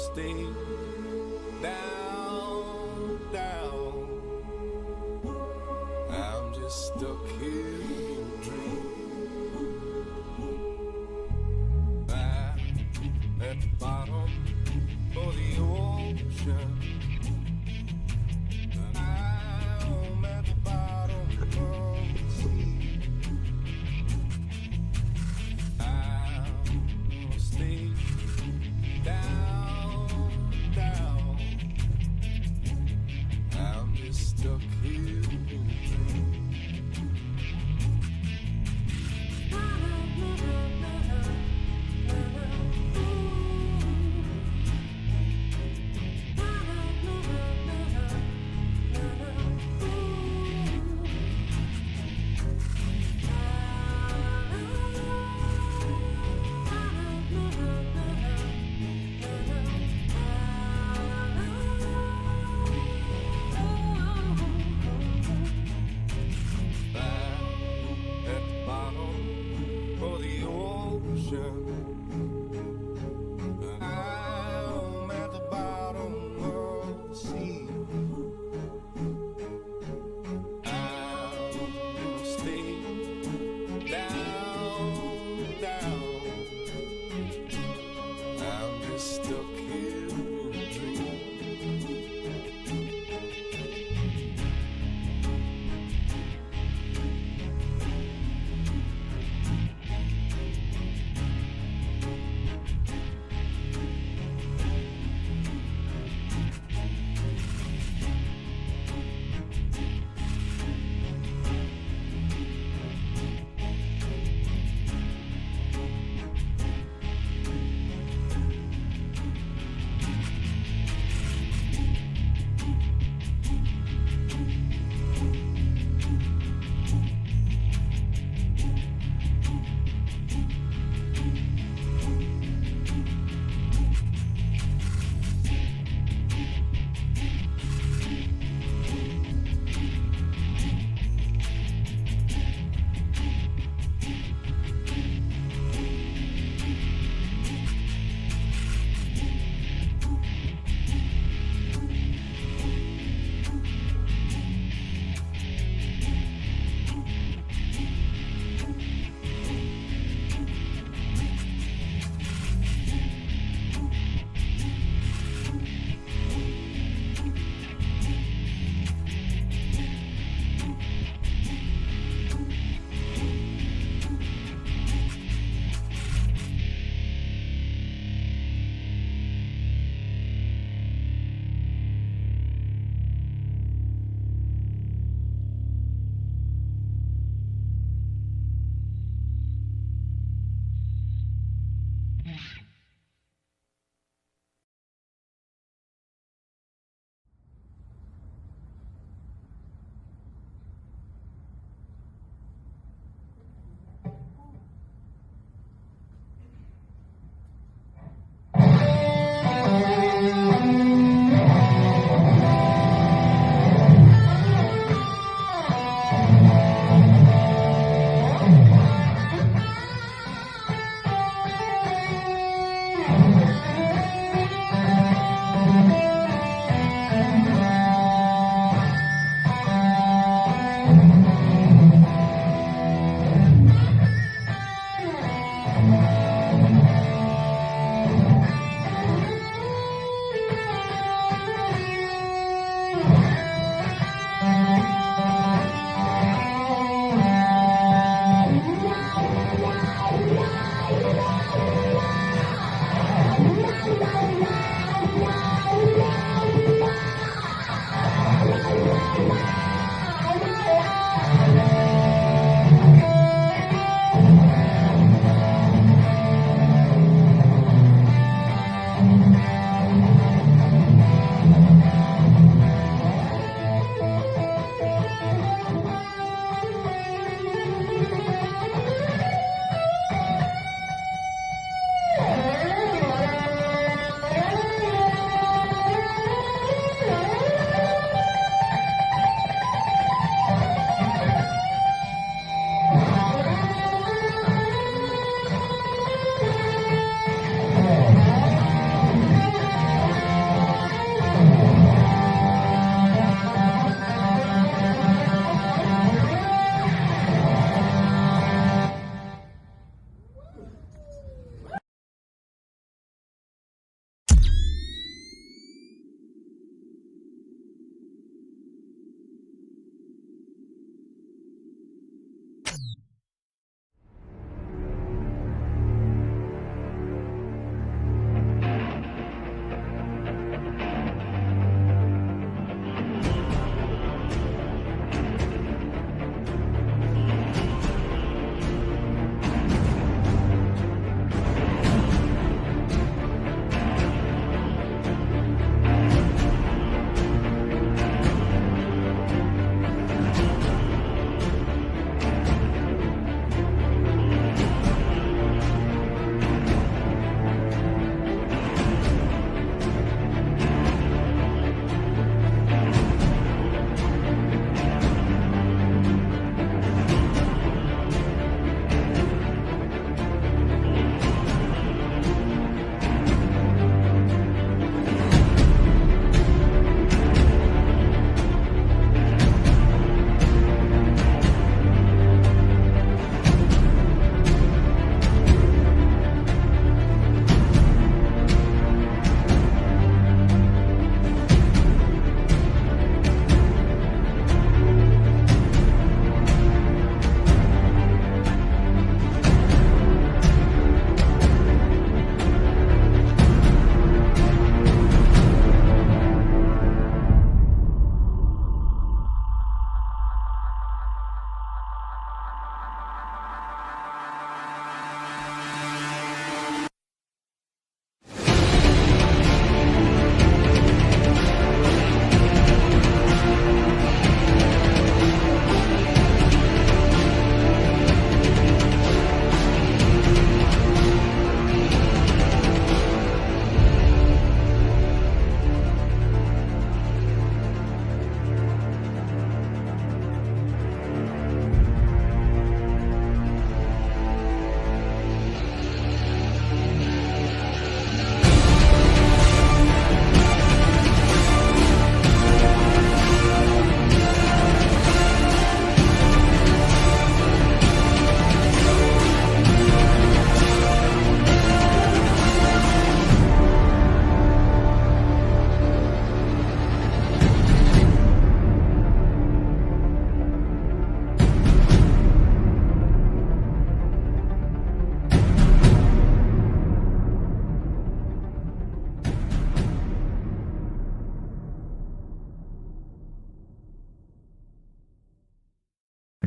stay down, down. I'm just stuck here in a dream. I'm at the bottom of the ocean. I'm at the bottom of the sea. I'll stay down, down. I'm just stuck here in a dream.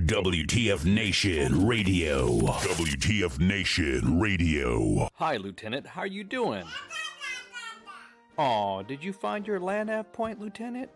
WTF Nation Radio. WTF Nation Radio. Hi, Lieutenant. How are you doing? Aw, did you find your land nav point, Lieutenant?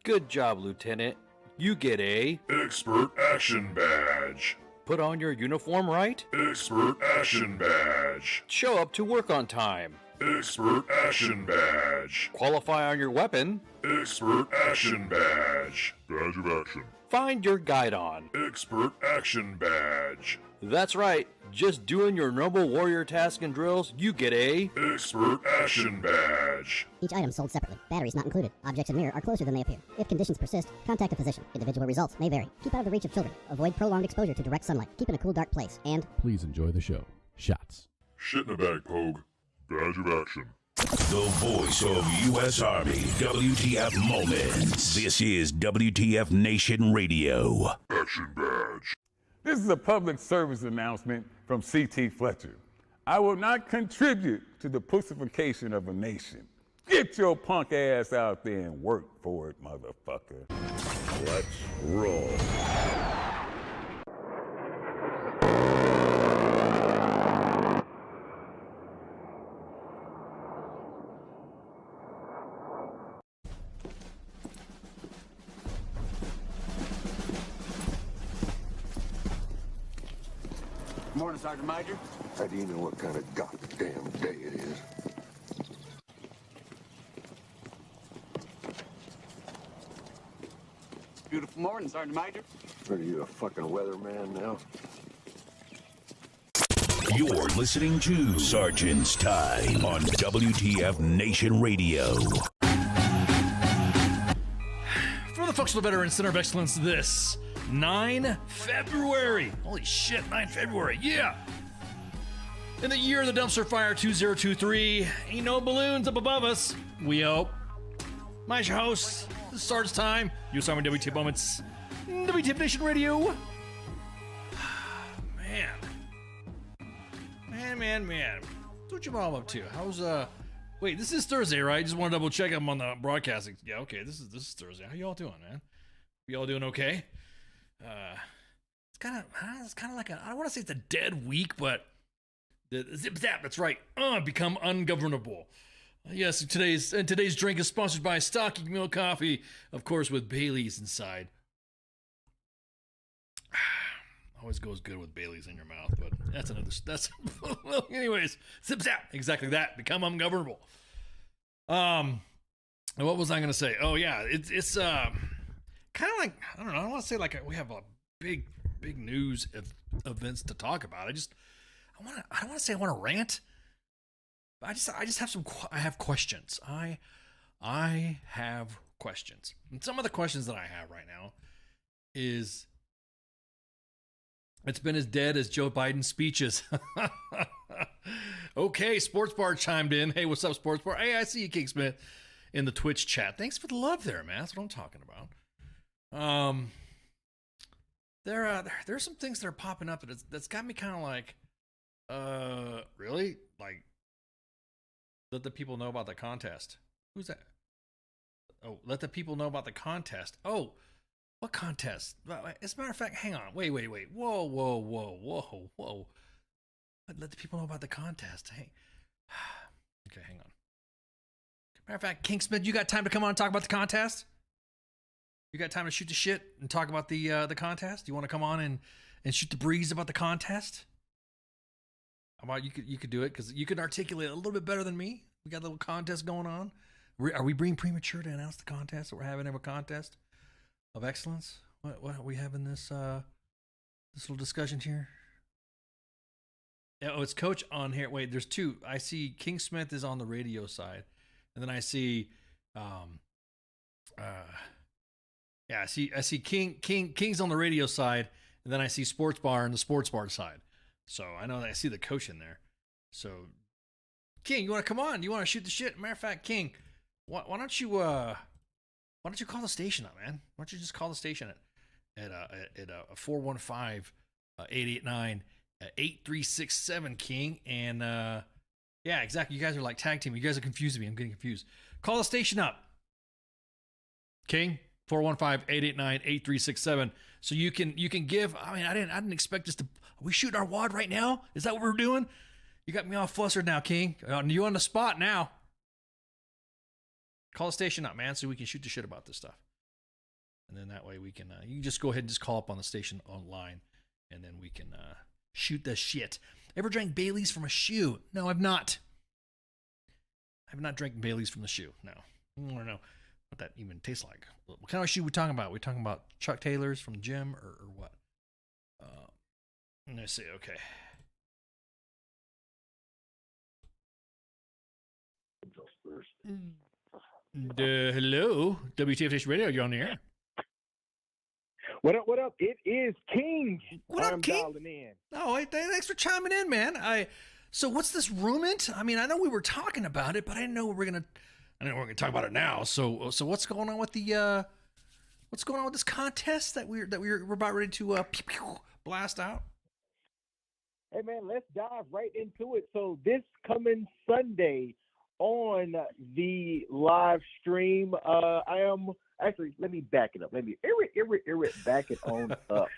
Good job, Lieutenant. You get a Expert Action Badge. put on your uniform right, Expert Action Badge. show up to work on time, Expert Action Badge. qualify on your weapon, Expert Action Badge. Badge of Action. find your guide on. Expert Action Badge. That's right, just doing your normal warrior task and drills, you get a Expert Action Badge. Each item sold separately. Batteries not included. Objects in mirror are closer than they appear. If conditions persist, contact a physician. Individual results may vary. Keep out of the reach of children. Avoid prolonged exposure to direct sunlight. Keep in a cool, dark place. And Please enjoy the show. Shots. Shit in a bag, Pogue. Badge of Action. The voice of U.S. Army. WTF Moments. This is WTF Nation Radio. Action Badge. This is a public service announcement from C.T. Fletcher. I will not contribute to the pussification of a nation. Get your punk ass out there and work for it, motherfucker. Let's roll. Morning, Sergeant Major. How do you know what kind of goddamn day it is? Beautiful morning, Sergeant Major. Are you a fucking weatherman now? You're listening to Sergeant's Time on WTF Nation Radio. For the folks of the Veteran Center of Excellence, this 9 February. Holy shit, 9 February, yeah. In the year of the dumpster fire 2023, ain't no balloons up above us. We hope. My host, this is Sergeant's Time. U.S. Army WTF Moments, WTF Nation Radio. Man. What you all up to? How's wait, this is Thursday, right? Just want to double check I'm on the broadcasting. Yeah, okay, this is Thursday. How y'all doing, man? Y'all doing okay? It's kind of like I don't want to say it's a dead week, but the zip zap. That's right. Become ungovernable. Yes, today's drink is sponsored by Stocking Milk Coffee, of course, with Bailey's inside. Always goes good with Bailey's in your mouth, but that's well, anyways, zip zap. Exactly that. Become ungovernable. And what was I gonna say? Oh yeah, it's kind of like, I don't know. I don't want to say like we have a big news events to talk about. I don't want to say I want to rant. But I just have I have questions. I have questions. And some of the questions that I have right now is, it's been as dead as Joe Biden's speeches. Okay, Sports Bar chimed in. Hey, what's up, Sports Bar? Hey, I see you, King Smith, in the Twitch chat. Thanks for the love there, man. That's what I'm talking about. There's some things that are popping up that's got me kind of like, really? Like, let the people know about the contest. Who's that? Oh, let the people know about the contest. Oh, what contest? As a matter of fact, hang on. Wait. Whoa. Let the people know about the contest. Hey. Okay, hang on. Matter of fact, King Smith, you got time to come on and talk about the contest? You got time to shoot the shit and talk about the contest? You want to come on and shoot the breeze about the contest? How about you could do it, because you can articulate a little bit better than me. We got a little contest going on. Are we being premature to announce the contest that we're having? A contest of excellence? What are we having this little discussion here? Oh, it's Coach on here. Wait, there's two. I see King Smith is on the radio side, and then I see I see King's on the radio side, and then I see Sports Bar on the Sports Bar side. So I know that I see the coach in there. So King, you want to come on? You want to shoot the shit? Matter of fact, King, why don't you call the station up, man? Why don't you just call the station at 415-889-8367, King? And yeah, exactly. You guys are like tag team. You guys are confusing me. I'm getting confused. Call the station up, King. 415-889-8367. So you can give. I mean, I didn't expect us to. Are we shooting our wad right now? Is that what we're doing? You got me all flustered now, King. You on the spot now. Call the station up, man, so we can shoot the shit about this stuff. And then that way we can, you can just go ahead and just call up on the station online, and then we can shoot the shit. Ever drank Bailey's from a shoe? No, I've not. I have not drank Bailey's from the shoe. No. I don't know what that even tastes like. What kind of shoe we talking about? We talking about Chuck Taylor's from the gym or what? Let's see. Okay. Hello, WTF Nation Radio. You're on the air. What up? What up? It is King. What up, I'm King? dialing in. Oh, hey, thanks for chiming in, man. So what's this rumant? I mean, I know we were talking about it, but I didn't know we were gonna talk about it now. So what's going on with the what's going on with this contest that we're about ready to blast out? Hey man, let's dive right into it. So this coming Sunday on the live stream, I am actually, let me back it up. Let me back it on up.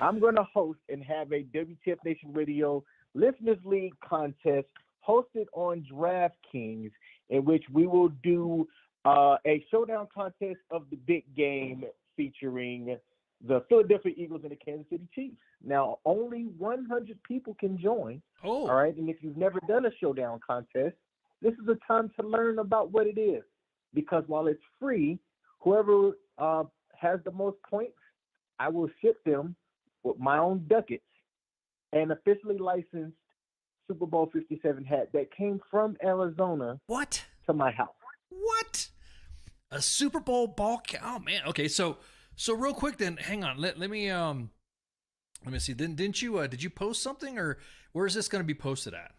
I'm going to host and have a WTF Nation Radio Listeners League contest hosted on DraftKings, in which we will do a showdown contest of the big game featuring the Philadelphia Eagles and the Kansas City Chiefs. Now, only 100 people can join. Oh. All right. And if you've never done a showdown contest, this is a time to learn about what it is. Because while it's free, whoever has the most points, I will ship them with my own ducats an officially licensed Super Bowl 57 hat that came from Arizona. What? To my house. What? A Super Bowl ball cap? Oh man. Okay, so real quick then, hang on. Let me see. Did you post something, or where is this going to be posted at?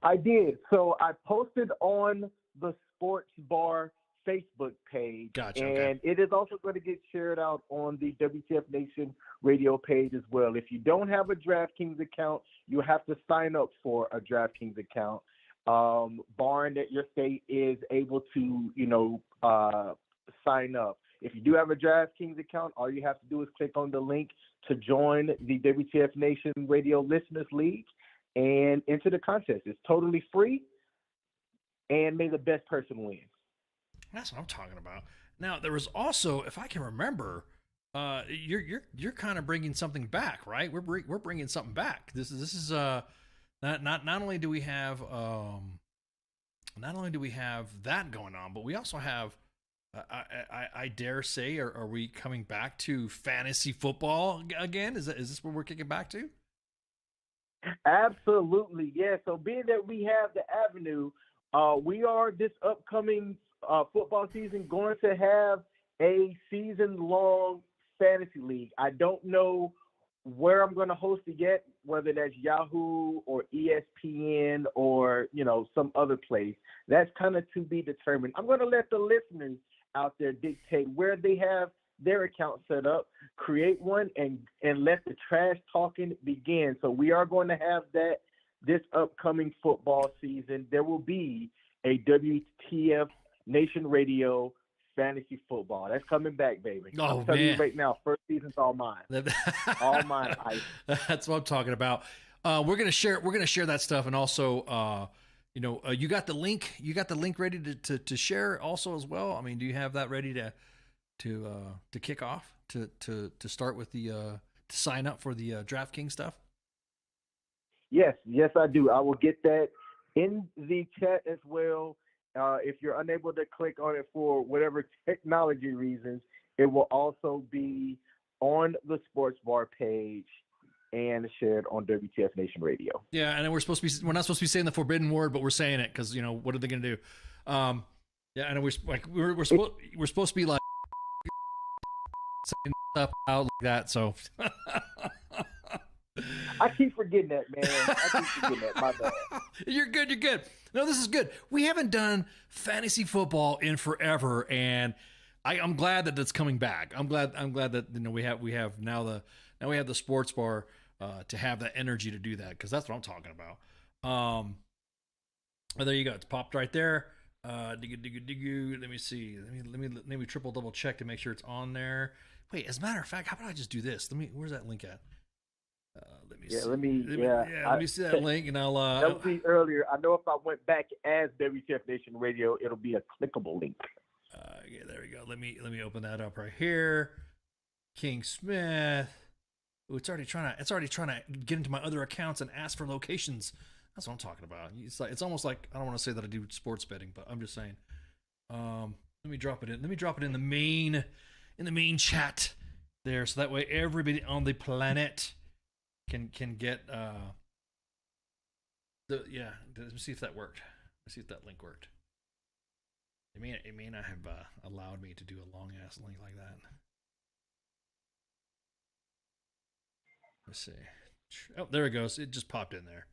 I did. So I posted on the Sports Bar Facebook page. Gotcha. And Okay. it is also going to get shared out on the WTF Nation radio page as well. If you don't have a DraftKings account, you have to sign up for a DraftKings account. Barring that your state is able to, sign up. If you do have a DraftKings account, all you have to do is click on the link to join the WTF Nation Radio Listeners League and enter the contest. It's totally free, and may the best person win. That's what I'm talking about. Now there was also, if I can remember, you're kind of bringing something back, right? We're bringing something back. This is not only do we have that going on, but we also have I dare say, are we coming back to fantasy football again? Is this where we're kicking back to? Absolutely, yeah. So being that we have the avenue, we are this upcoming football season going to have a season-long fantasy league. I don't know where I'm going to host it yet, whether that's Yahoo or ESPN or, some other place. That's kind of to be determined. I'm going to let the listeners out there dictate where they have their account set up, create one, and let the trash talking begin. So we are going to have that this upcoming football season. There will be a WTF Nation Radio fantasy football. That's coming back, baby. Oh, I'm telling you man. right now, first season's all mine. All mine. That's what I'm talking about. We're gonna share that stuff, and also, you got the link. You got the link ready to share also as well. I mean, do you have that ready to kick off to start with the to sign up for the DraftKings stuff? Yes, I do. I will get that in the chat as well. If you're unable to click on it for whatever technology reasons, it will also be on the Sports Bar page and shared on WTF Nation Radio. Yeah, and then we're not supposed to be saying the forbidden word, but we're saying it because what are they going to do? Yeah, and we're supposed to be like saying stuff out like that. So I keep forgetting that, man. I keep forgetting that. My bad. You're good. No, this is good. We haven't done fantasy football in forever, and I'm glad that it's coming back. I'm glad that we have the Sports Bar to have that energy to do that, because that's what I'm talking about. There you go. It's popped right there. Let me see. Let me triple double check to make sure it's on there. Wait, as a matter of fact, how about I just do this? Where's that link at? Let me see. Let me see that link, and I'll. That was me earlier. I know if I went back as WTF Nation Radio, it'll be a clickable link. Yeah, there we go. Let me open that up right here. King Smith. Ooh, it's already trying to get into my other accounts and ask for locations. That's what I'm talking about. It's almost like, I don't want to say that I do sports betting, but I'm just saying. Let me drop it in. Let me drop it in the main chat there, so that way everybody on the planet can get let me see if that worked. Let's see if that link worked. It may not have allowed me to do a long ass link like that. Let's see. Oh, there it goes. It just popped in there.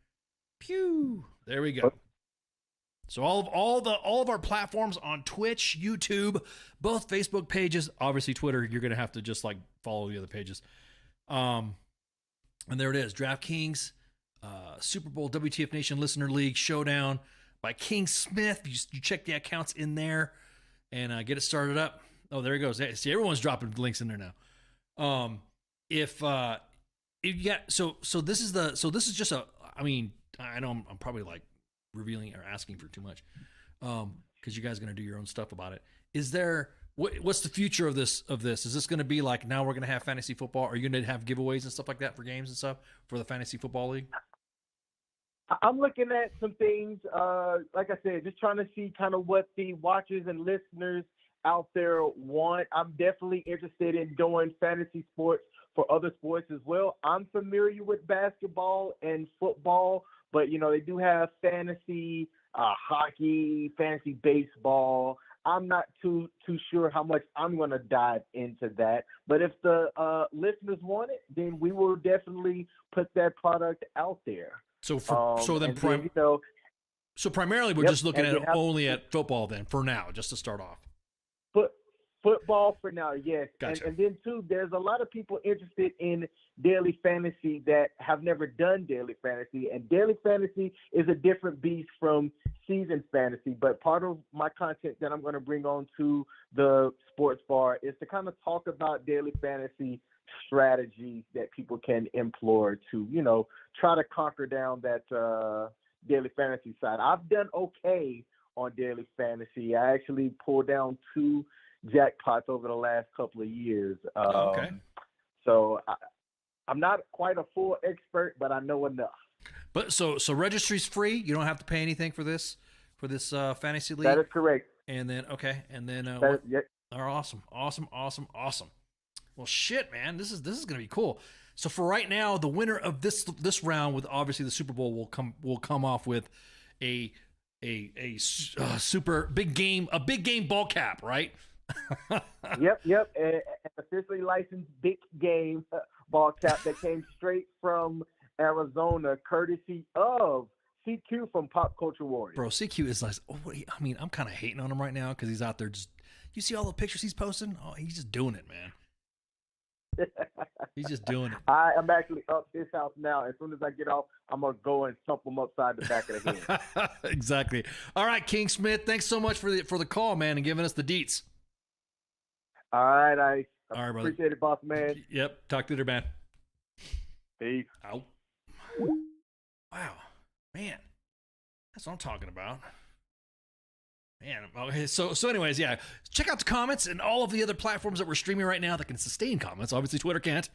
Pew. There we go. So all of our platforms on Twitch, YouTube, both Facebook pages, obviously Twitter, you're gonna have to just like follow the other pages. And there it is. DraftKings, Super Bowl WTF Nation Listener League Showdown by King Smith. You check the accounts in there and get it started up. Oh, there it goes. See, everyone's dropping links in there now. So this is just a. I mean, I know I'm probably like revealing or asking for too much, because you guys are gonna do your own stuff about it. Is there what's the future of this? Is this gonna be like, now we're gonna have fantasy football? Are you gonna have giveaways and stuff like that for games and stuff for the fantasy football league? I'm looking at some things. Like I said, just trying to see kind of what the watchers and listeners out there want. I'm definitely interested in doing fantasy sports for other sports as well. I'm familiar with basketball and football, but they do have fantasy hockey, fantasy baseball. I'm not too sure how much I'm going to dive into that. But if the listeners want it, then we will definitely put that product out there. So primarily we're just looking at only at football then for now, just to start off. Football for now, yes. Gotcha. And then too, there's a lot of people interested in daily fantasy that have never done daily fantasy, and daily fantasy is a different beast from season fantasy. But part of my content that I'm going to bring on to the sports bar is to kind of talk about daily fantasy strategies that people can employ to, try to conquer down that daily fantasy side. I've done okay on daily fantasy. I actually pulled down 2 jackpots over the last couple of years. Okay. So I'm not quite a full expert, but I know enough. But so registry's free. You don't have to pay anything for this fantasy league. That is correct. And then awesome. Well, shit, man, this is gonna be cool. So for right now, the winner of this round, with obviously the Super Bowl, will come off with a super big game ball cap, right? Yep. An officially licensed big game ball cap that came straight from Arizona, courtesy of CQ from Pop Culture Warriors. Bro, CQ is like, I'm kind of hating on him right now because he's out there just. You see all the pictures he's posting? Oh, he's just doing it, man. He's just doing it. I am actually up his house now. As soon as I get off, I'm going to go and thump him upside the back of the head. Exactly. All right, King Smith, thanks so much for the call, man, and giving us the deets. All right, I brother. Appreciate it, boss man. Yep. Talk to you later, man. Peace. Out. Wow. Man. That's what I'm talking about. Man, okay, so anyways, yeah, check out the comments and all of the other platforms that we're streaming right now that can sustain comments. Obviously, Twitter can't,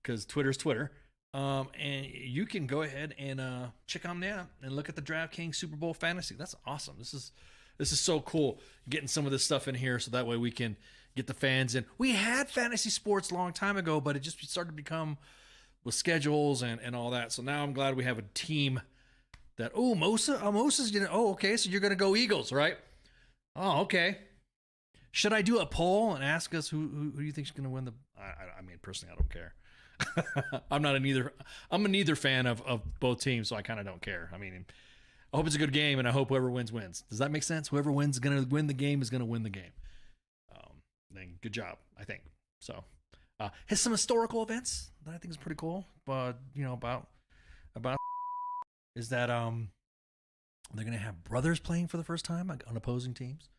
because Twitter's Twitter. And you can go ahead and check on that and look at the DraftKings Super Bowl Fantasy. That's awesome. This is so cool, getting some of this stuff in here so that way we can get the fans in. We had fantasy sports a long time ago, but it just started to become with schedules and all that. So now I'm glad we have a team that, Mosa's gonna, okay, so you're gonna go Eagles, right? Oh, okay. Should I do a poll and ask us who you think is going to win the? I mean, personally, I don't care. I'm a neither fan of both teams, so I kind of don't care. I mean, I hope it's a good game, and I hope whoever wins. Does that make sense? Whoever wins is going to win the game is going to win the game. Then good job, I think. So, has some historical events that I think is pretty cool. But about is that They're going to have brothers playing for the first time on opposing teams.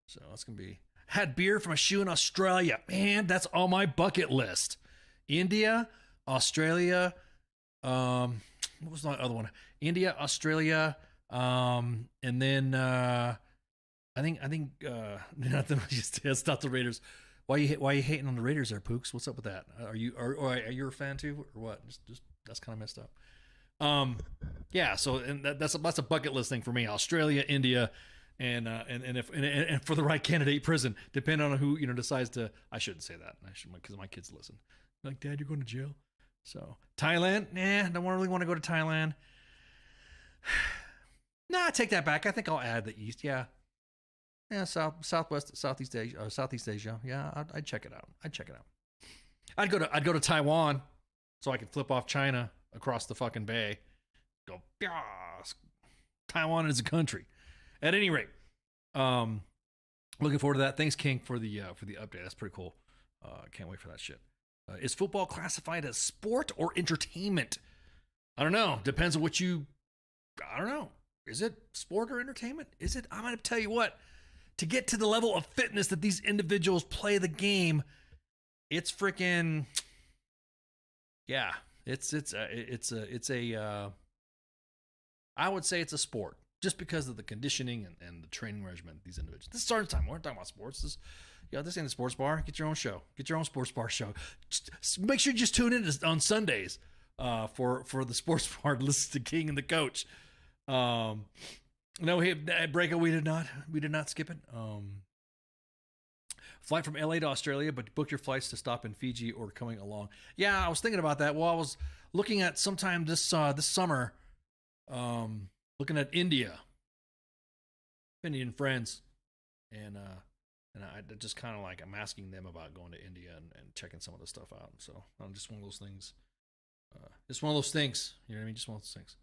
So that's going to be... Had beer from a shoe in Australia. Man, that's on my bucket list. India, Australia, what was the other one? India, Australia, and then I think nothing. It's not the Raiders. Why you hating on the Raiders there, Pooks? What's up with that? Are you a fan too, or what? Just that's kind of messed up. Yeah. So and that's a bucket list thing for me. Australia, India, and for the right candidate, prison. Depending on who decides to. I shouldn't say that. I should, because my kids listen. Like, Dad, you're going to jail. So Thailand, don't really want to go to Thailand. Nah, I take that back. I think I'll add the East. Yeah, Southeast Asia. Yeah, I'd check it out. I'd go to Taiwan, so I could flip off China across the fucking bay. Go, Taiwan is a country. At any rate, looking forward to that. Thanks, King, for the update. That's pretty cool. Can't wait for that shit. Is football classified as sport or entertainment? I don't know. Depends on what you. I don't know. Is it sport or entertainment? Is it? I'm going to tell you what. To get to the level of fitness that these individuals play the game, it's freaking. Yeah, it's a. I would say it's a sport, just because of the conditioning and the training regimen of these individuals. This is starting time. We're not talking about sports. This ain't a sports bar. Get your own show. Get your own sports bar show. Just make sure you just tune in on Sundays for the sports bar to listen to King and the Coach. No, Breakout, we did not skip it. Flight from LA to Australia, but book your flights to stop in Fiji or coming along. Yeah, I was thinking about that. Well, I was looking at sometime this summer, looking at India, Indian friends, and I just kind of like, I'm asking them about going to India and checking some of the stuff out. So just one of those things. Just one of those things. You know what I mean? Just one of those things.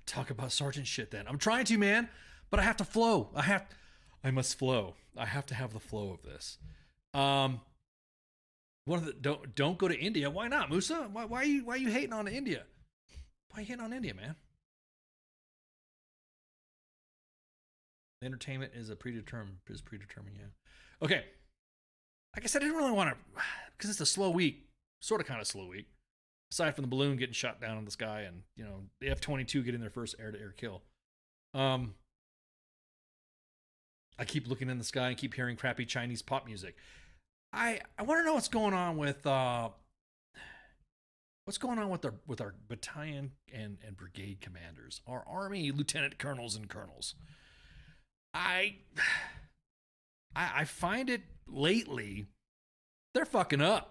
Talk about sergeant shit then. I'm trying to, man, but I have to flow. I must flow. I have to have the flow of this. One of the don't go to India. Why not, Musa? Why are you hating on India? Why are you hating on India, man? Entertainment is predetermined, yeah. Okay. Like I said, I didn't really want to, because it's a slow week, sort of kind of slow week. Aside from the balloon getting shot down in the sky and, the F-22 getting their first air-to-air kill. I keep looking in the sky and keep hearing crappy Chinese pop music. I want to know what's going on with our battalion and brigade commanders, our Army lieutenant colonels and colonels. I find it lately, they're fucking up.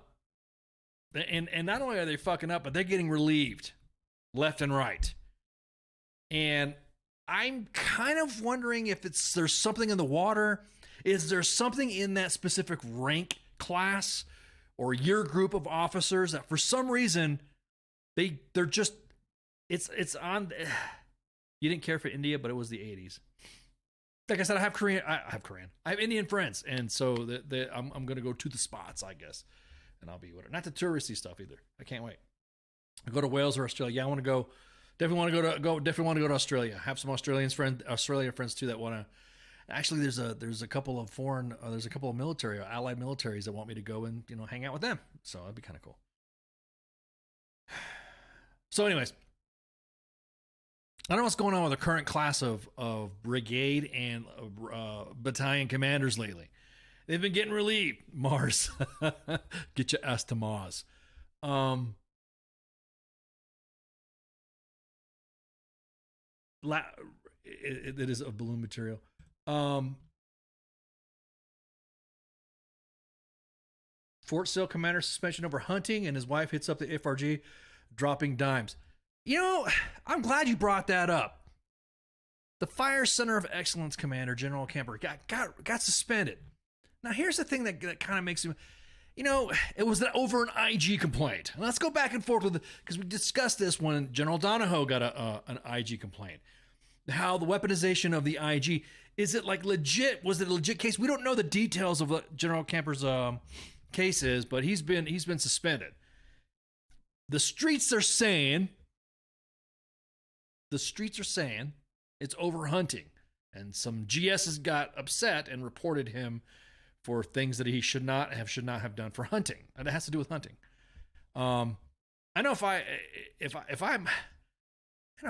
And not only are they fucking up, but they're getting relieved left and right. And I'm kind of wondering if there's something in the water. Is there something in that specific rank class or your group of officers that for some reason they're just it's on. You didn't care for India, but it was the 80s. Like I said, I have Indian friends, and so I'm going to go to the spots, I guess. And I'll be whatever. Not the touristy stuff either. I can't wait. I go to Wales or Australia. Yeah, I want to go. Definitely want to go to Australia. Have some Australian friends too that want to. Actually, there's a couple of military or allied militaries that want me to go and hang out with them. So that'd be kind of cool. So, anyways, I don't know what's going on with the current class of brigade and battalion commanders lately. They've been getting relieved. Mars. Get your ass to Mars. It is a balloon material. Fort Sill commander suspension over hunting, and his wife hits up the FRG, dropping dimes. I'm glad you brought that up. The Fire Center of Excellence commander, General Camper, got suspended. Now, here's the thing that kind of makes him, it was over an IG complaint. And let's go back and forth with it, because we discussed this when General Donahoe got an IG complaint. How the weaponization of the IG, is it like legit? Was it a legit case? We don't know the details of what General Camper's case is, but he's been suspended. The streets are saying It's over hunting. And some GSs got upset and reported him for things that he should not have done for hunting. And it has to do with hunting. I know if I'm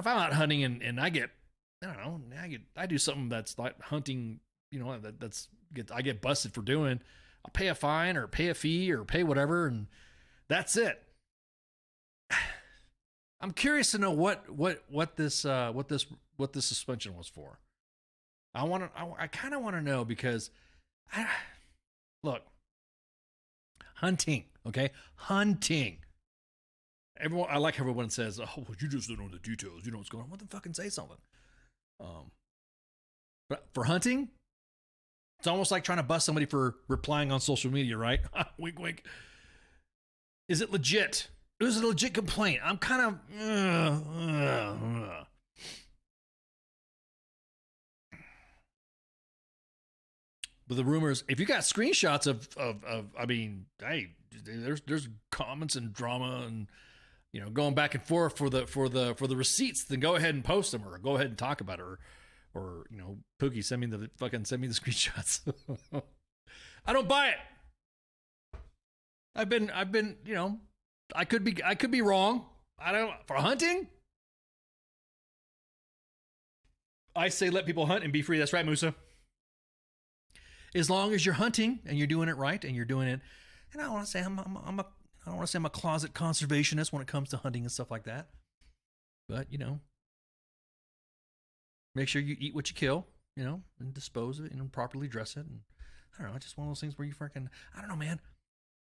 out hunting and I get, I don't know, I do something that's like hunting, you know, I get busted for doing, I'll pay a fine or pay a fee or pay whatever, and that's it. I'm curious to know what this suspension was for. I kind of want to know because, look, hunting, okay, hunting. I like everyone says, "Oh, well, you just don't know the details. You know what's going on." Well, then fucking say something. But for hunting, it's almost like trying to bust somebody for replying on social media, right? Wink, wink. Is it legit? It was a legit complaint. I'm kind of. But the rumors, if you got screenshots of I mean, hey, there's comments and drama and, you know, going back and forth for the receipts, then go ahead and post them or go ahead and talk about it or you know, Pookie, send me the screenshots. I don't buy it. I've been, you know, I could be wrong. I don't, for hunting, I say let people hunt and be free. That's right, Musa. As long as you're hunting and you're doing it right and you're doing it, and I don't want to say I don't want to say I'm a closet conservationist when it comes to hunting and stuff like that. But, you know, make sure you eat what you kill, you know, and dispose of it and properly dress it. And I don't know, it's just one of those things where you fucking, I don't know, man.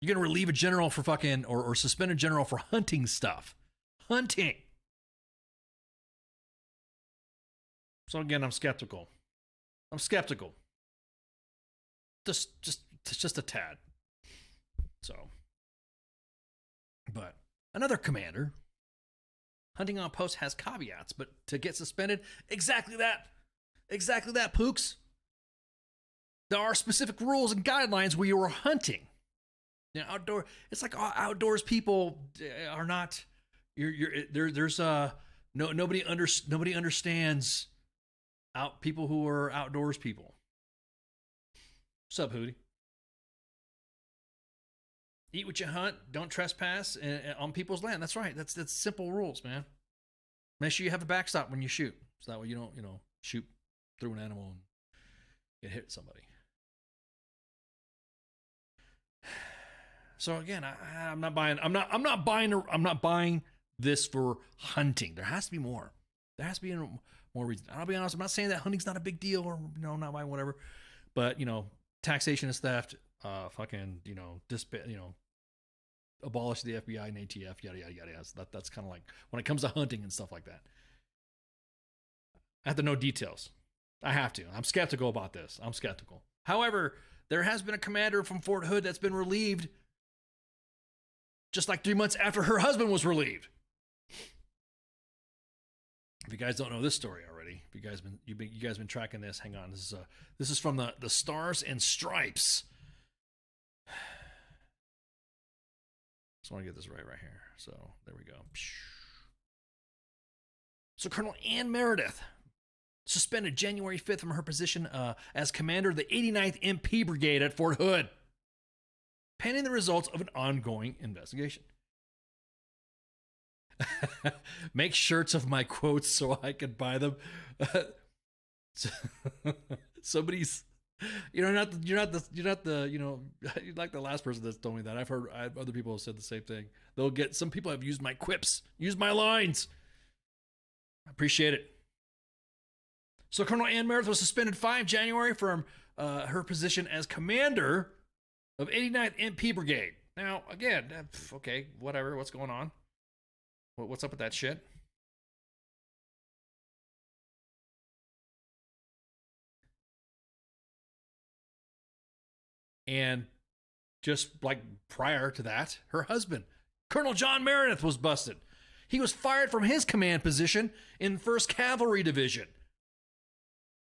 You're going to relieve a general for fucking, or suspend a general for hunting stuff. Hunting. So again, I'm skeptical. Just a tad. So, but another commander, hunting on post has caveats, but to get suspended, exactly that, Pooks. There are specific rules and guidelines where you are hunting. You know, it's like outdoors people are not. Nobody understands people who are outdoors people. What's up, Hootie? Eat what you hunt. Don't trespass on people's land. That's right. That's simple rules, man. Make sure you have a backstop when you shoot, so that way you don't, you know, shoot through an animal and get hit somebody. So again, I'm not buying this for hunting. There has to be more. There has to be more reason. I'll be honest. I'm not saying that hunting's not a big deal or, you know, not buying whatever, but, you know, taxation is theft. Fucking, you know, abolish the FBI and ATF, yada yada yada. So that's kind of like when it comes to hunting and stuff like that. I have to know details. I have to. I'm skeptical about this. I'm skeptical. However, there has been a commander from Fort Hood that's been relieved, just like 3 months after her husband was relieved. If you guys don't know this story already, if you guys been tracking this, hang on. This is from the Stars and Stripes. Just want to get this right here. So there we go. So Colonel Ann Meredith suspended January 5th from her position as commander of the 89th MP Brigade at Fort Hood, pending the results of an ongoing investigation. Make shirts of my quotes so I could buy them. Somebody's, you're not the, you know, you're like the last person that's told me that. I've heard other people have said the same thing. Some people have used my quips, used my lines. I appreciate it. So Colonel Ann Meredith was suspended 5 January from her position as commander of 89th MP Brigade. Now, again, okay, whatever, what's going on? What's up with that shit? And just like prior to that, her husband, Colonel John Meredith, was busted. He was fired from his command position in 1st Cavalry Division.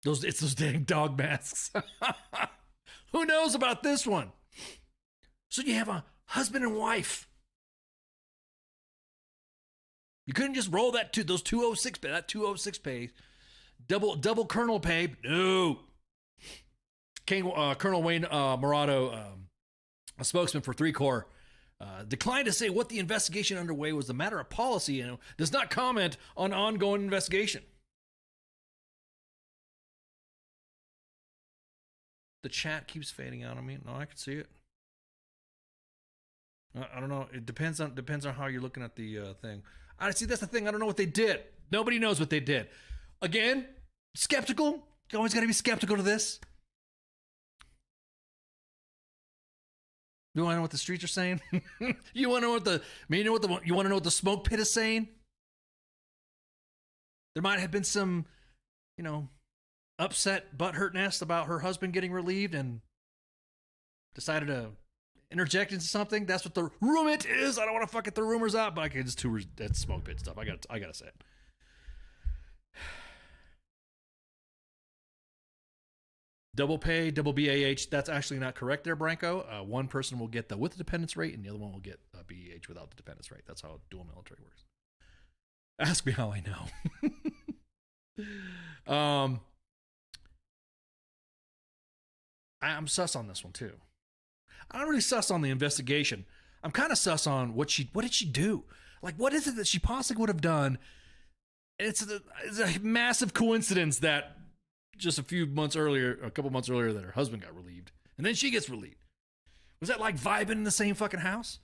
It's those dang dog masks. Who knows about this one? So you have a husband and wife. You couldn't just roll those 206 pay. That 206 pay Double colonel pay. No. Colonel Wayne Morado, a spokesman for 3 Corps, declined to say what the investigation underway was a matter of policy and does not comment on ongoing investigation. The chat keeps fading out on me. No, I can see it. I don't know. It depends on how you're looking at the thing. I see. That's the thing. I don't know what they did. Nobody knows what they did. Again, skeptical. You always got to be skeptical to this. You want to know what the streets are saying? You want to know what you want to know what the smoke pit is saying? There might have been some, upset butthurt nest about her husband getting relieved and decided to interject into something. That's what the rumor is. I don't want to fuck it the rumors up, but I can just that's smoke pit stuff. I gotta say it. Double pay, double BAH. That's actually not correct there, Branko. One person will get with the dependence rate, and the other one will get BAH without the dependence rate. That's how dual military works. Ask me how I know. I'm sus on this one too. I'm not really sus on the investigation. I'm kind of sus on what did she do? Like, what is it that she possibly would have done? It's a massive coincidence that just a couple months earlier, that her husband got relieved, and then she gets relieved. Was that like vibing in the same fucking house?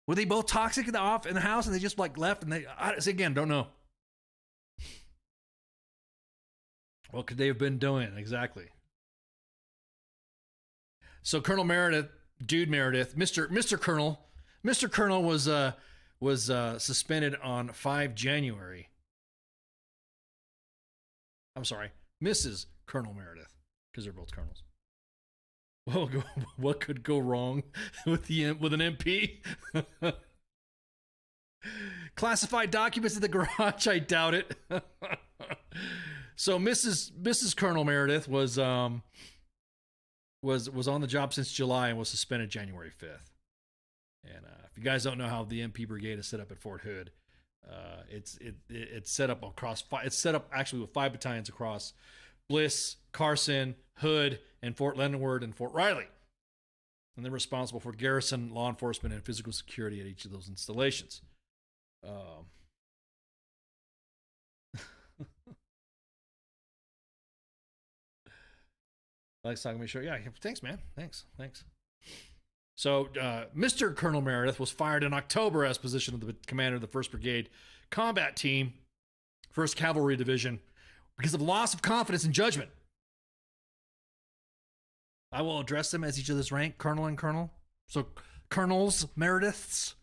Were they both toxic in the house, and they just like left? And again, don't know. What could they have been doing exactly? So Colonel Meredith, Mr. Colonel was suspended on 5 January. I'm sorry, Mrs. Colonel Meredith, because they're both colonels. Well, what could go wrong with an MP? Classified documents in the garage? I doubt it. So Mrs. Colonel Meredith was on the job since July and was suspended January 5th. And if you guys don't know how the MP brigade is set up at Fort Hood, it's set up across. It's set up actually with 5 battalions across Bliss, Carson, Hood, and Fort Leavenworth and Fort Riley. And they're responsible for garrison, law enforcement, and physical security at each of those installations. Alex talking to me, sure. Yeah, thanks, man. Thanks. So, Mr. Colonel Meredith was fired in October as position of the commander of the 1st Brigade Combat Team, 1st Cavalry Division, because of loss of confidence and judgment. I will address them as each other's rank, Colonel and Colonel. So, Colonels Merediths,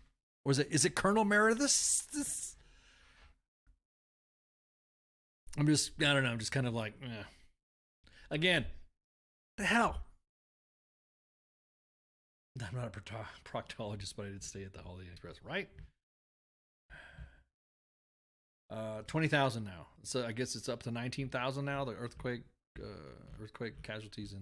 or is it Colonel Merediths? I don't know. I'm just kind of like, eh. Again, the hell. I'm not a proctologist, but I did stay at the Holiday Inn Express, right? 20,000 now. So I guess it's up to 19,000 now. The earthquake casualties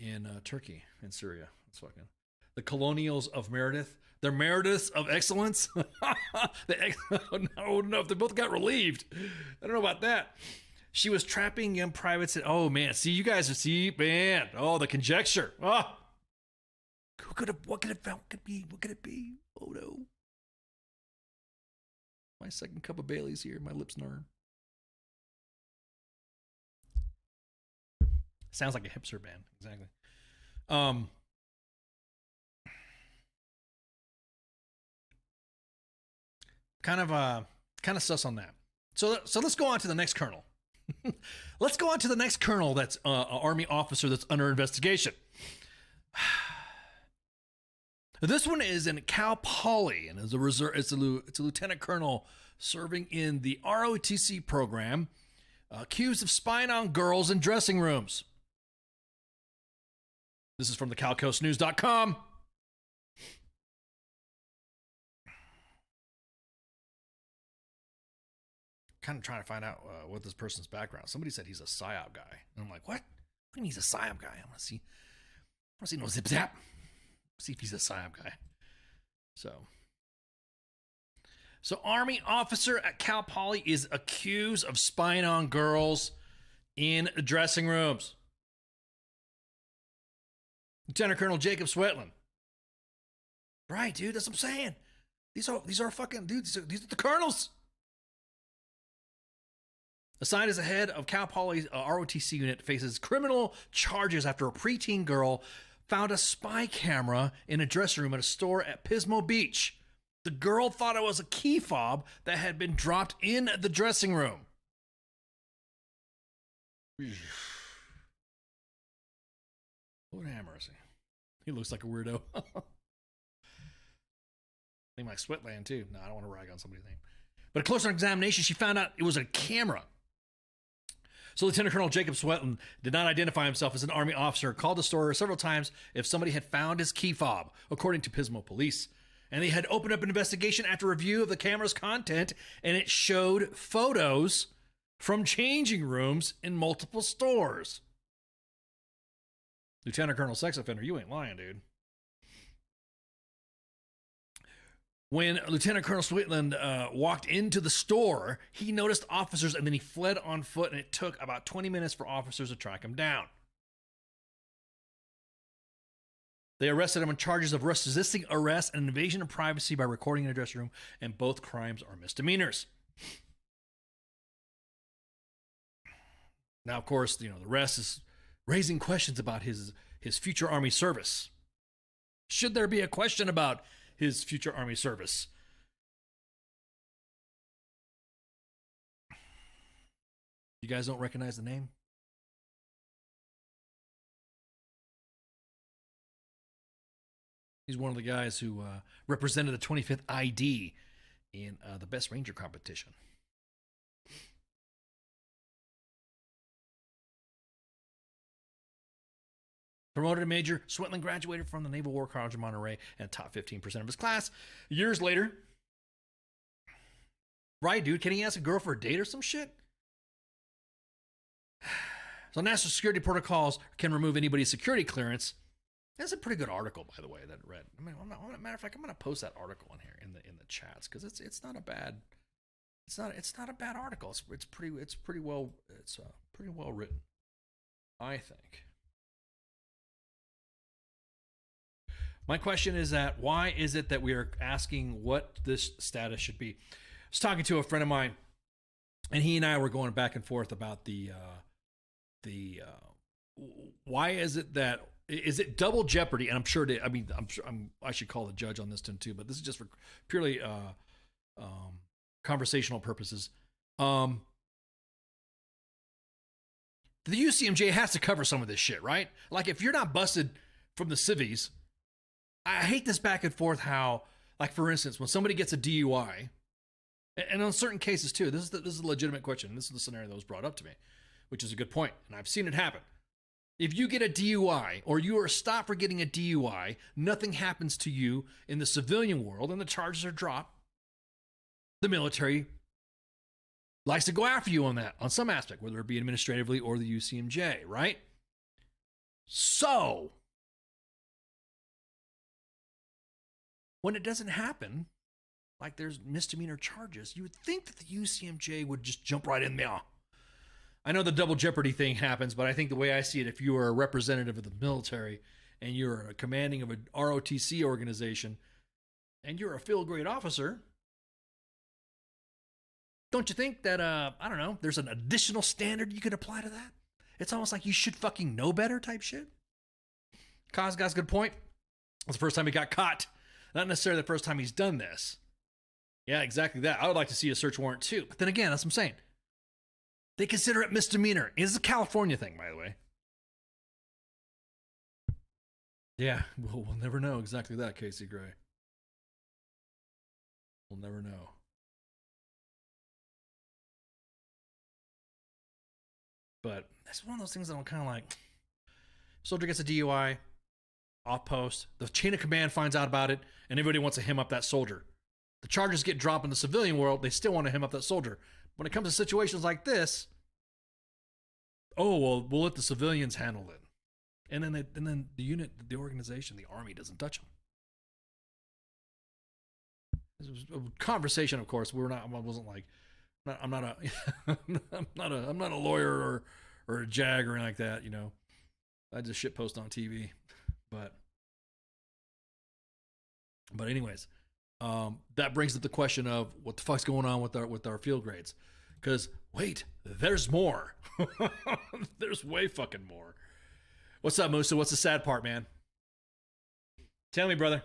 in Turkey and Syria. It's fucking the colonials of Meredith. They're Merediths of excellence. I don't know if they both got relieved. I don't know about that. She was trapping young privates. Oh man, see you guys see man. Oh, the conjecture. Oh, what could it be? Oh no. My second cup of Bailey's here. My lips burn. Sounds like a hipster band. Exactly. Kind of sus on that. So let's go on to the next colonel. Let's go on to the next colonel that's an Army officer that's under investigation. This one is in Cal Poly and is a reserve. It's a lieutenant colonel serving in the ROTC program, accused of spying on girls in dressing rooms. This is from the CalCoastNews.com. Kind of trying to find out what this person's background. Somebody said he's a PSYOP guy, and I'm like, what? What do you mean he's a PSYOP guy? I want to see no zip zap. See if he's a PSYOP guy. So So, Army officer at Cal Poly is accused of spying on girls in dressing rooms. Lieutenant Colonel Jacob Swetland. Right, dude, that's what I'm saying. These are fucking dudes. These are the colonels. Assigned as the head of Cal Poly's ROTC unit, faces criminal charges after a preteen girl found a spy camera in a dressing room at a store at Pismo Beach. The girl thought it was a key fob that had been dropped in the dressing room. Lord have mercy. He looks like a weirdo. They might Sweatland too. No, I don't want to rag on somebody's name. But a closer examination, she found out it was a camera. So Lieutenant Colonel Jacob Swetland did not identify himself as an Army officer, called the store several times if somebody had found his key fob, according to Pismo police. And they had opened up an investigation after review of the camera's content, and it showed photos from changing rooms in multiple stores. Lieutenant Colonel Sex Offender, you ain't lying, dude. When Lieutenant Colonel Swetland walked into the store, he noticed officers and then he fled on foot, and it took about 20 minutes for officers to track him down. They arrested him on charges of resisting arrest and invasion of privacy by recording in a dressing room, and both crimes are misdemeanors. Now, of course, the rest is raising questions about his future Army service. Should there be a question about his future Army service? You guys don't recognize the name? He's one of the guys who represented the 25th ID in the Best Ranger competition. Promoted to major, Swetland graduated from the Naval War College of Monterey and top 15% of his class. Years later, right, dude, can he ask a girl for a date or some shit? So national security protocols can remove anybody's security clearance. That's a pretty good article, by the way, that I read. I mean, matter of fact, I'm going to post that article in here in the chats because it's not a bad article. It's pretty well written, I think. My question is that why is it that we are asking what this status should be? I was talking to a friend of mine, and he and I were going back and forth about the why is it that is it double jeopardy? And I'm sure I should call the judge on this too, but this is just for purely conversational purposes. The UCMJ has to cover some of this shit, right? Like if you're not busted from the civvies. I hate this back and forth how, like, for instance, when somebody gets a DUI, and on certain cases, too, this is a legitimate question. This is the scenario that was brought up to me, which is a good point, and I've seen it happen. If you get a DUI or you are stopped for getting a DUI, nothing happens to you in the civilian world, and the charges are dropped. The military likes to go after you on that, on some aspect, whether it be administratively or the UCMJ, right? So when it doesn't happen, like there's misdemeanor charges, you would think that the UCMJ would just jump right in there. I know the double jeopardy thing happens, but I think the way I see it, if you are a representative of the military and you're a commanding of an ROTC organization and you're a field grade officer, don't you think that, I don't know, there's an additional standard you could apply to that? It's almost like you should fucking know better type shit. Cosgot's a good point. It's the first time he got caught. Not necessarily the first time he's done this. Yeah, exactly that. I would like to see a search warrant too. But then again, that's what I'm saying. They consider it misdemeanor. It's a California thing, by the way. Yeah, we'll never know exactly that, Casey Gray. We'll never know. But that's one of those things that I'm kind of like, soldier gets a DUI, off post, the chain of command finds out about it, and everybody wants to hem up that soldier. The charges get dropped in the civilian world, they still want to hem up that soldier. When it comes to situations like this, oh, well, we'll let the civilians handle it. And then the unit, the organization, the Army doesn't touch them. This was a conversation, of course. I wasn't like, I'm not a, I'm not a lawyer or a jag or anything like that. You know, I just shit post on TV, but anyways, that brings up the question of what the fuck's going on with our field grades, because wait, there's more. There's way fucking more. What's up, Musa? What's the sad part, man? Tell me, brother.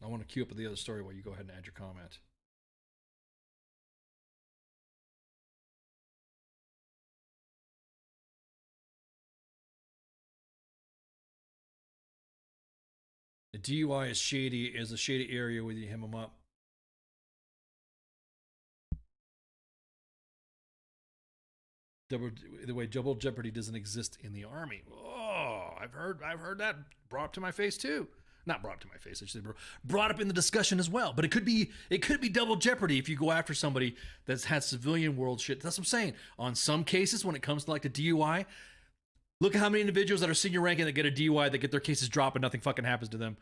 I want to queue up the other story while you go ahead and add your comment. The DUI is a shady area where you hem them up. The way double jeopardy doesn't exist in the Army. Oh, I've heard that brought up to my face too. Not brought up to my face, I should say, brought up in the discussion as well. But it could be double jeopardy if you go after somebody that's had civilian world shit. That's what I'm saying. On some cases, when it comes to like the DUI, look at how many individuals that are senior ranking that get a DUI that get their cases dropped and nothing fucking happens to them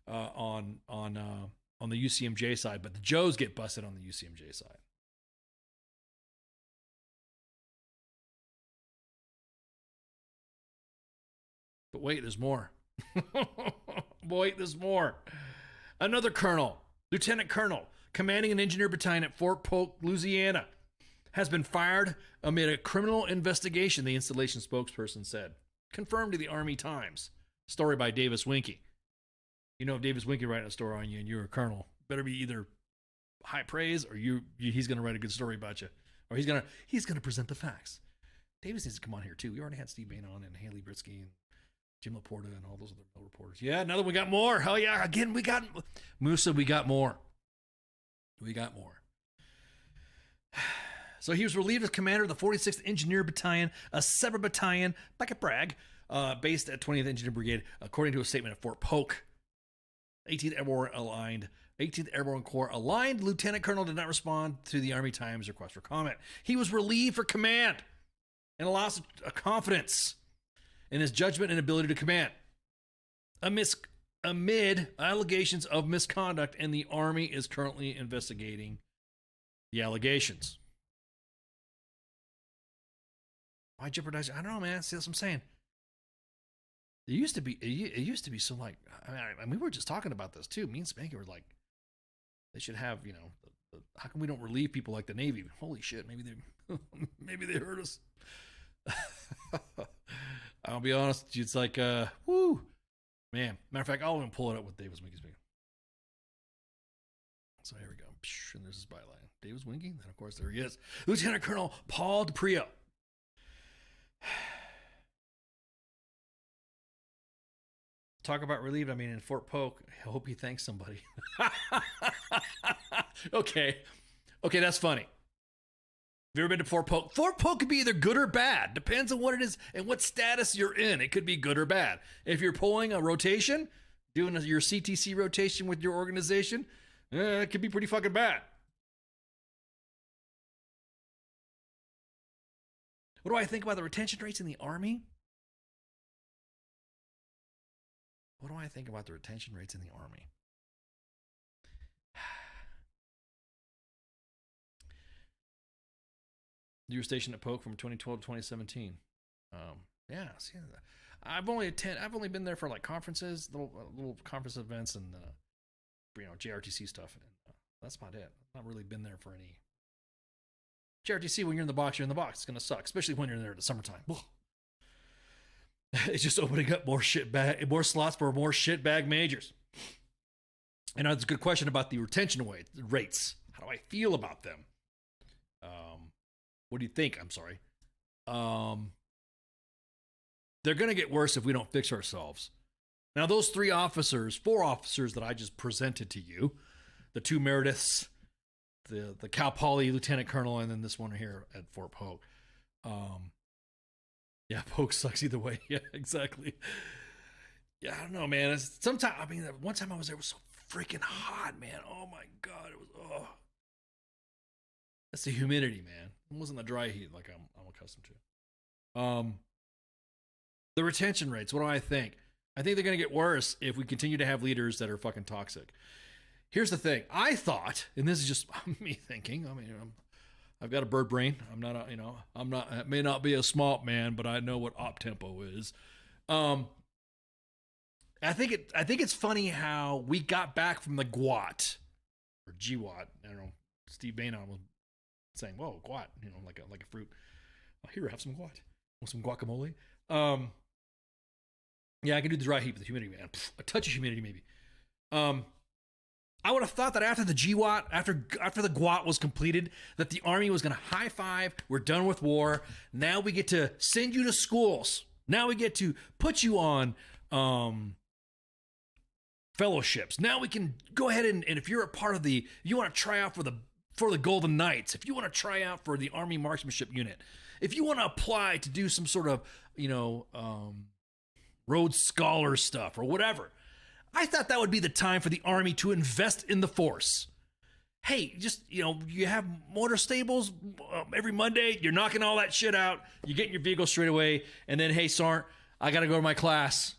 on the UCMJ side. But the Joes get busted on the UCMJ side. But wait, there's more. Wait, there's more. Another colonel, lieutenant colonel, commanding an engineer battalion at Fort Polk, Louisiana, has been fired amid a criminal investigation, the installation spokesperson said. Confirmed to the Army Times. Story by Davis Winkie. You know, if Davis Winkie writing a story on you and you're a colonel, better be either high praise or he's going to write a good story about you, or he's going to present the facts. Davis needs to come on here too. We already had Steve Bain on and Haley Britsky and Jim Laporta and all those other reporters. Yeah, now that we got more. Hell yeah, again, we got Musa, we got more. We got more. So he was relieved as commander of the 46th Engineer Battalion, a separate battalion, like a brag, based at 20th Engineer Brigade, according to a statement at Fort Polk. 18th Airborne Corps aligned. Lieutenant Colonel did not respond to the Army Times request for comment. He was relieved for command and a loss of confidence in his judgment and ability to command. Amid allegations of misconduct, and the Army is currently investigating the allegations. Why jeopardize? I don't know, man. See, that's what I'm saying. It used to be so like, I mean, we were just talking about this too. Me and Spanky were like, they should have, you know, how come we don't relieve people like the Navy? Holy shit, maybe they hurt us. I'll be honest, it's like, woo, man. Matter of fact, I'll even pull it up with Davis Winkie speaking. So here we go. And there's his byline. Davis Winkie, and of course there he is. Lieutenant Colonel Paul DiPrio. Talk about relieved. I mean, in Fort Polk, I hope he thanks somebody. Okay, that's funny. Have you ever been to Fort Polk? Fort Polk could be either good or bad. Depends on what it is and what status you're in. It could be good or bad. If you're pulling a rotation, doing your CTC rotation with your organization, it could be pretty fucking bad. What do I think about the retention rates in the Army? What do I think about the retention rates in the Army? You were stationed at Polk from 2012 to 2017. Yeah, see, I've only been there for like conferences, little conference events, and JRTC stuff. And that's about it. I've not really been there for any JRTC. When you're in the box, you're in the box. It's gonna suck, especially when you're in there in the summertime. It's just opening up more slots for more shitbag majors. And that's a good question about the retention rates. How do I feel about them? What do you think? I'm sorry. They're going to get worse if we don't fix ourselves. Now, those four officers that I just presented to you, the two Merediths, the Cal Poly Lieutenant Colonel, and then this one here at Fort Polk. Yeah, Polk sucks either way. Yeah, exactly. Yeah, I don't know, man. One time I was there, it was so freaking hot, man. Oh my God, it was. That's the humidity, man. It wasn't the dry heat like I'm accustomed to. The retention rates. What do I think? I think they're going to get worse if we continue to have leaders that are fucking toxic. Here's the thing. I thought, and this is just me thinking, I mean, I've got a bird brain. I'm not a, I may not be a smart man, but I know what op tempo is. I think it's funny how we got back from the GWAT or GWAT. I don't know. Steve Bannon was saying, "Whoa, GWAT," like a fruit. Oh, here, have some GWAT. Want some guacamole? Yeah, I can do the dry heat with the humidity, man. A touch of humidity, maybe. I would have thought that after the GWAT, after the GWAT was completed, that the Army was going to high five. We're done with war. Now we get to send you to schools. Now we get to put you on fellowships. Now we can go ahead and if you're a part of you want to try out for the Golden Knights, if you want to try out for the Army Marksmanship Unit, if you want to apply to do some sort of, Rhodes Scholar stuff or whatever, I thought that would be the time for the Army to invest in the force. Hey, just, you have motor stables every Monday. You're knocking all that shit out. You're getting your vehicle straight away. And then, hey, Sergeant, I got to go to my class.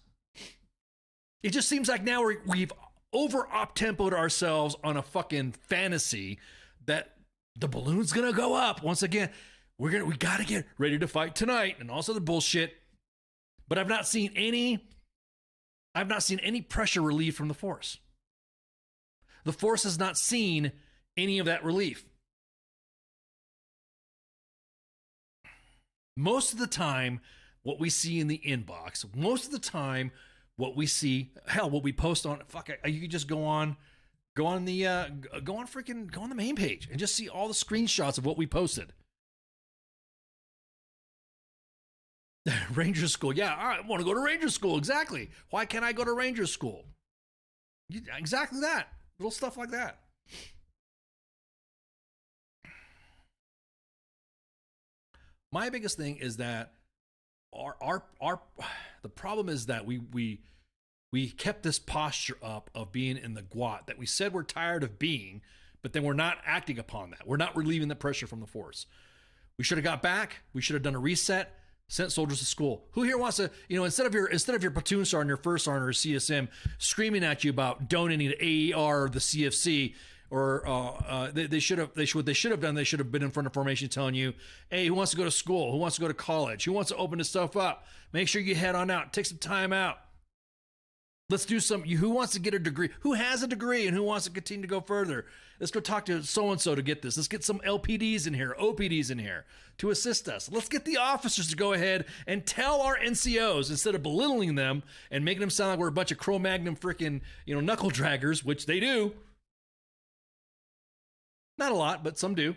It just seems like now we've over-op-tempoed ourselves on a fucking fantasy that the balloon's going to go up. Once again, we got to get ready to fight tonight and also the bullshit. But I've not seen any pressure relief from the force. The force has not seen any of that relief. Most of the time, what we see in the inbox, most of the time, what we see, hell, what we post on, you could just go on the main page and just see all the screenshots of what we posted. Ranger school. Yeah, I want to go to Ranger school. Exactly. Why can't I go to Ranger school? Exactly that. Little stuff like that. My biggest thing is that the problem is that we kept this posture up of being in the GWAT that we said we're tired of being, but then we're not acting upon that. We're not relieving the pressure from the force. We should have got back. We should have done a reset. Sent soldiers to school. Who here wants to, instead of your platoon sergeant, your first sergeant, or CSM screaming at you about donating to AER or the CFC, or they should have been in front of formation telling you, hey, who wants to go to school? Who wants to go to college? Who wants to open this stuff up? Make sure you head on out. Take some time out. Let's do who wants to get a degree? Who has a degree and who wants to continue to go further? Let's go talk to so-and-so to get this. Let's get some LPDs in here, OPDs in here to assist us. Let's get the officers to go ahead and tell our NCOs, instead of belittling them and making them sound like we're a bunch of Cro-Magnon freaking, knuckle draggers, which they do. Not a lot, but some do.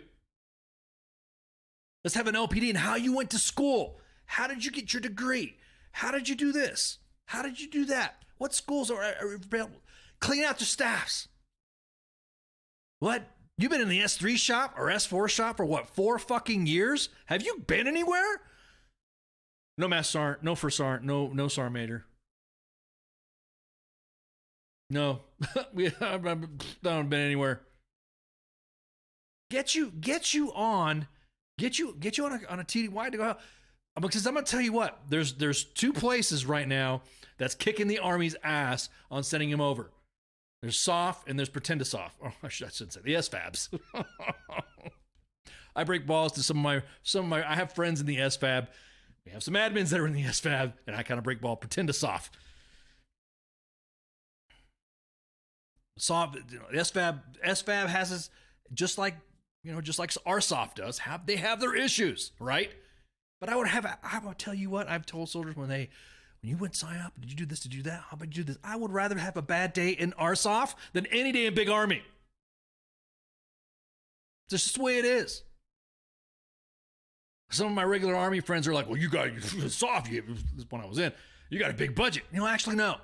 Let's have an LPD and how you went to school. How did you get your degree? How did you do this? How did you do that? What schools are available? Clean out your staffs. What? You've been in the S3 shop or S4 shop for what, 4 fucking years? Have you been anywhere? No Master Sergeant, no First Sergeant, no Sergeant Major. No, we haven't been anywhere. Get you on a TDY to go out. Because I'm gonna tell you what, there's 2 places right now that's kicking the Army's ass on sending him over. There's SOF and there's Pretend to SOF. Oh, I shouldn't say the SFABs. I break balls to some of my. I have friends in the SFAB. We have some admins that are in the SFAB, and I kind of break ball Pretend to SOF. SOF, the SFAB has this, just like our SOF does. They have their issues, right? But I would tell you what, I've told soldiers when you went sign up, did you do this, did you do that? How about you do this? I would rather have a bad day in RSOF than any day in Big Army. It's just the way it is. Some of my regular Army friends are like, well, you got SOF, when I was in, you got a big budget. Actually, no.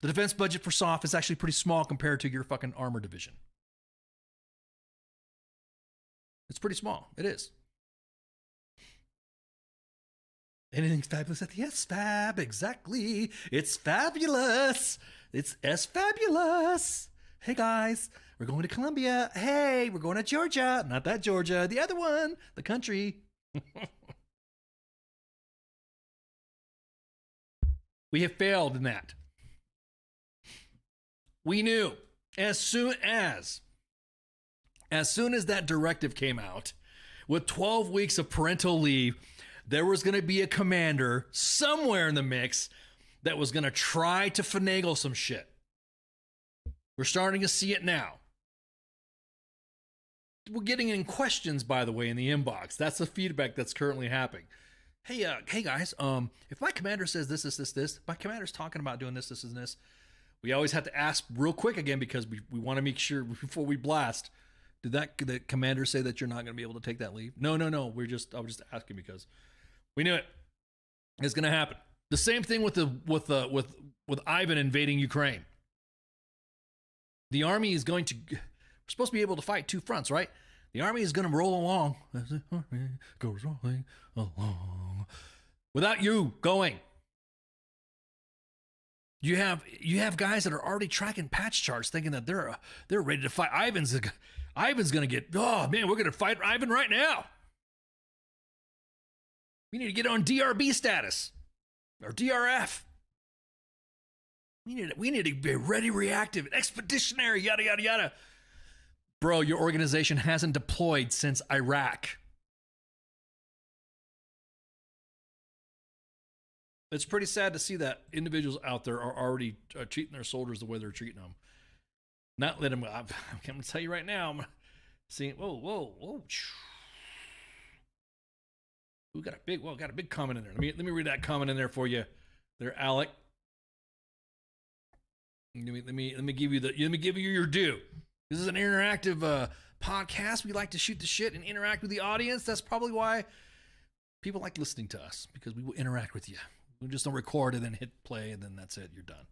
The defense budget for SOF is actually pretty small compared to your fucking armor division. It's pretty small. It is. Anything's fabulous at the SFAB, exactly. It's fabulous. It's S-fabulous. Hey guys, we're going to Columbia. Hey, we're going to Georgia. Not that Georgia, the other one, the country. We have failed in that. We knew as soon as that directive came out, with 12 weeks of parental leave, there was going to be a commander somewhere in the mix that was going to try to finagle some shit. We're starting to see it now. We're getting in questions, by the way, in the inbox. That's the feedback that's currently happening. Hey guys, if my commander says this, my commander's talking about doing this, and this, we always have to ask real quick again because we want to make sure before we blast. Did the commander say that you're not going to be able to take that leave? No. I was just asking because we knew it. It's going to happen. The same thing with Ivan invading Ukraine. The army is going to. We're supposed to be able to fight two fronts, right? The army is going to roll along as the army goes rolling along without you going. You have guys that are already tracking patch charts, thinking that they're ready to fight. Ivan's going to get. Oh man, we're going to fight Ivan right now. We need to get on DRB status or DRF. We need to be ready, reactive, expeditionary, yada yada yada. Bro, your organization hasn't deployed since Iraq. It's pretty sad to see that individuals out there are already treating their soldiers the way they're treating them. Not letting them. I'm going to tell you right now. I'm seeing. Whoa. We got a big comment in there. Let me read that comment in there for you, there, Alec. Let me give you your due. This is an interactive podcast. We like to shoot the shit and interact with the audience. That's probably why people like listening to us, because we will interact with you. We just don't record and then hit play and then that's it. You're done.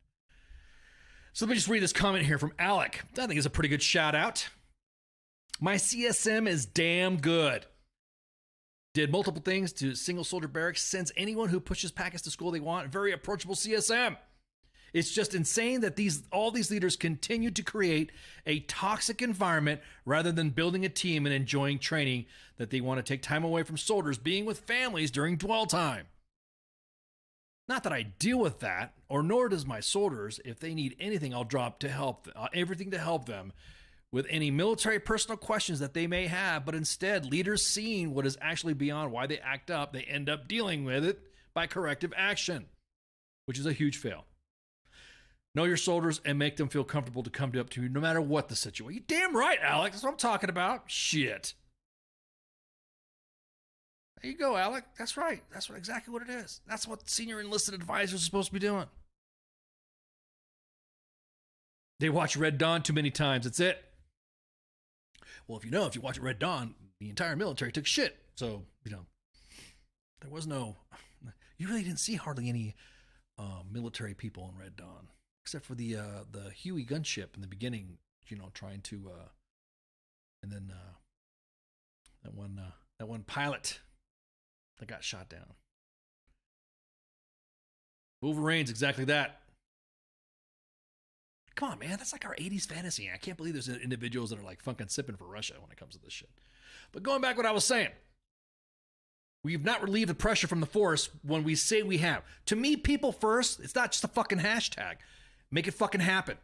So let me just read this comment here from Alec. I think it's a pretty good shout out. My CSM is damn good. Did multiple things to single soldier barracks. Sends anyone who pushes packets to school they want. Very approachable CSM. It's just insane that all these leaders continue to create a toxic environment rather than building a team and enjoying training, that they want to take time away from soldiers being with families during dwell time. Not that I deal with that, or nor does my soldiers. If they need anything, I'll drop to help everything to help them with any military personal questions that they may have. But instead, leaders seeing what is actually beyond why they act up, they end up dealing with it by corrective action, which is a huge fail. Know your soldiers and make them feel comfortable to come up to you no matter what the situation. You damn right, Alec. That's what I'm talking about. Shit. There you go, Alec. That's right. That's exactly what it is. That's what senior enlisted advisors are supposed to be doing. They watch Red Dawn too many times. That's it. Well, if you watch Red Dawn, the entire military took shit. So, there was no. You really didn't see hardly any military people in Red Dawn. Except for the Huey gunship in the beginning, trying to, and then that one pilot that got shot down. Wolverine's exactly that. Come on, man, that's like our 80s fantasy. I can't believe there's individuals that are like fucking sipping for Russia when it comes to this shit. But going back to what I was saying, we've not relieved the pressure from the force when we say we have. To me, people first, it's not just a fucking hashtag. Make it fucking happen.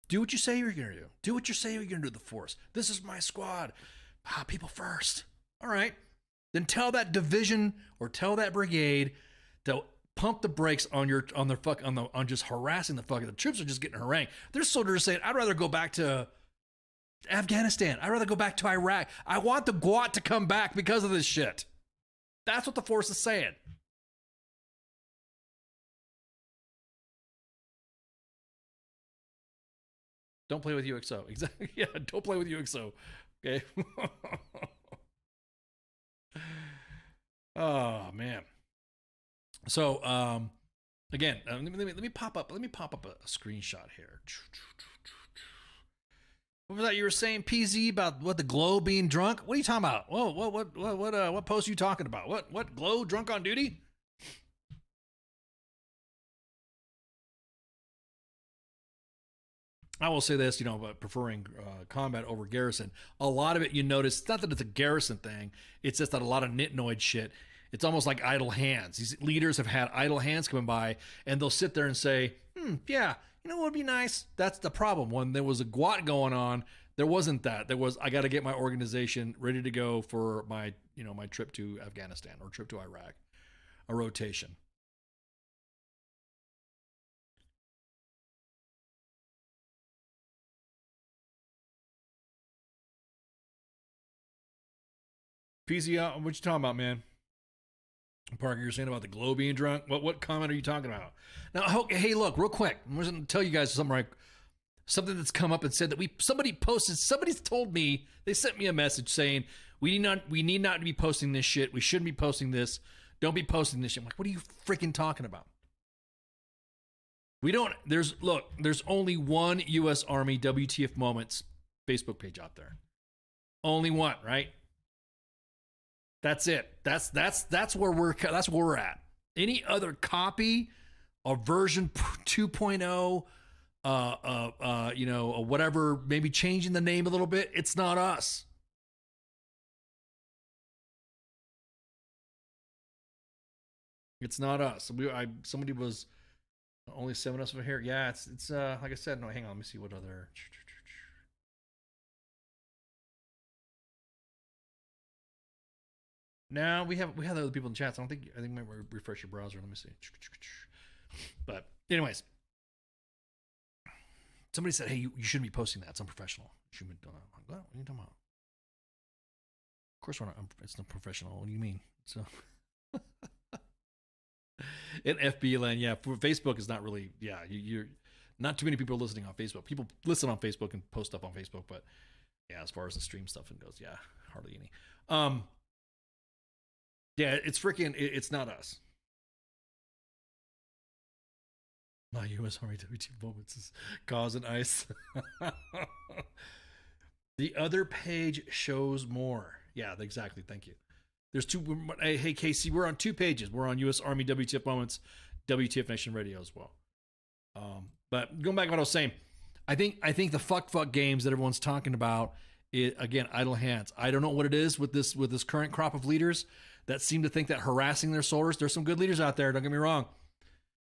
Do what you say you're going to do. Do what you say you're going to do to the force. This is my squad. People first. All right. Then tell that division or tell that brigade to pump the brakes on just harassing the fucking. The troops are just getting harangued. There's soldiers saying, I'd rather go back to Afghanistan. I'd rather go back to Iraq. I want the GWAT to come back because of this shit. That's what the force is saying. Don't play with UXO. Exactly. Yeah, don't play with UXO. Okay. Oh man. So again, let me pop up a screenshot here. What was that you were saying, PZ, about what the Glow being drunk? What are you talking about? Whoa, what post are you talking about? What Glow drunk on duty? I will say this, but preferring combat over garrison. A lot of it, you notice, it's not that it's a garrison thing. It's just that a lot of nitnoid shit. It's almost like idle hands. These leaders have had idle hands coming by, and they'll sit there and say, yeah, what would be nice? That's the problem. When there was a GWAT going on, there wasn't that. There was, I got to get my organization ready to go for my, my trip to Afghanistan or trip to Iraq, a rotation. PZ, what you talking about, man? Parker, you're saying about the glow being drunk? What comment are you talking about? Now, hey, look, real quick. I'm going to tell you guys something that's come up and said that somebody's told me, they sent me a message saying, we need not be posting this shit. We shouldn't be posting this. Don't be posting this shit. I'm like, what are you freaking talking about? There's only one U.S. Army WTF Moments Facebook page out there. Only one, right? That's it. That's where we're at. Any other copy of version 2.0, or whatever, maybe changing the name a little bit, it's not us. It's not us. Somebody was only 7 us over here. Yeah, it's like I said. No, hang on. Let me see what other. Now we have other people in the chat. So I think I might refresh your browser. Let me see. But anyways, somebody said, "Hey, you shouldn't be posting that. It's unprofessional. You shouldn't be doing that." What are you talking about? Of course, we're not. It's not professional. What do you mean? So, in FB land, yeah, Facebook is not really. Yeah, you're not too many people are listening on Facebook. People listen on Facebook and post stuff on Facebook, but yeah, as far as the stream stuff and goes, yeah, hardly any. Yeah, it's freaking. It's not us. My U.S. Army WT Moments is causing ice. The other page shows more. Yeah, exactly. Thank you. There's two. Hey, KC, we're on 2 pages. We're on U.S. Army WTF Moments, WTF Nation Radio as well. But going back to what I was saying, I think the fuck games that everyone's talking about, again, idle hands. I don't know what it is with this current crop of leaders that seem to think that harassing their soldiers. There's some good leaders out there. Don't get me wrong.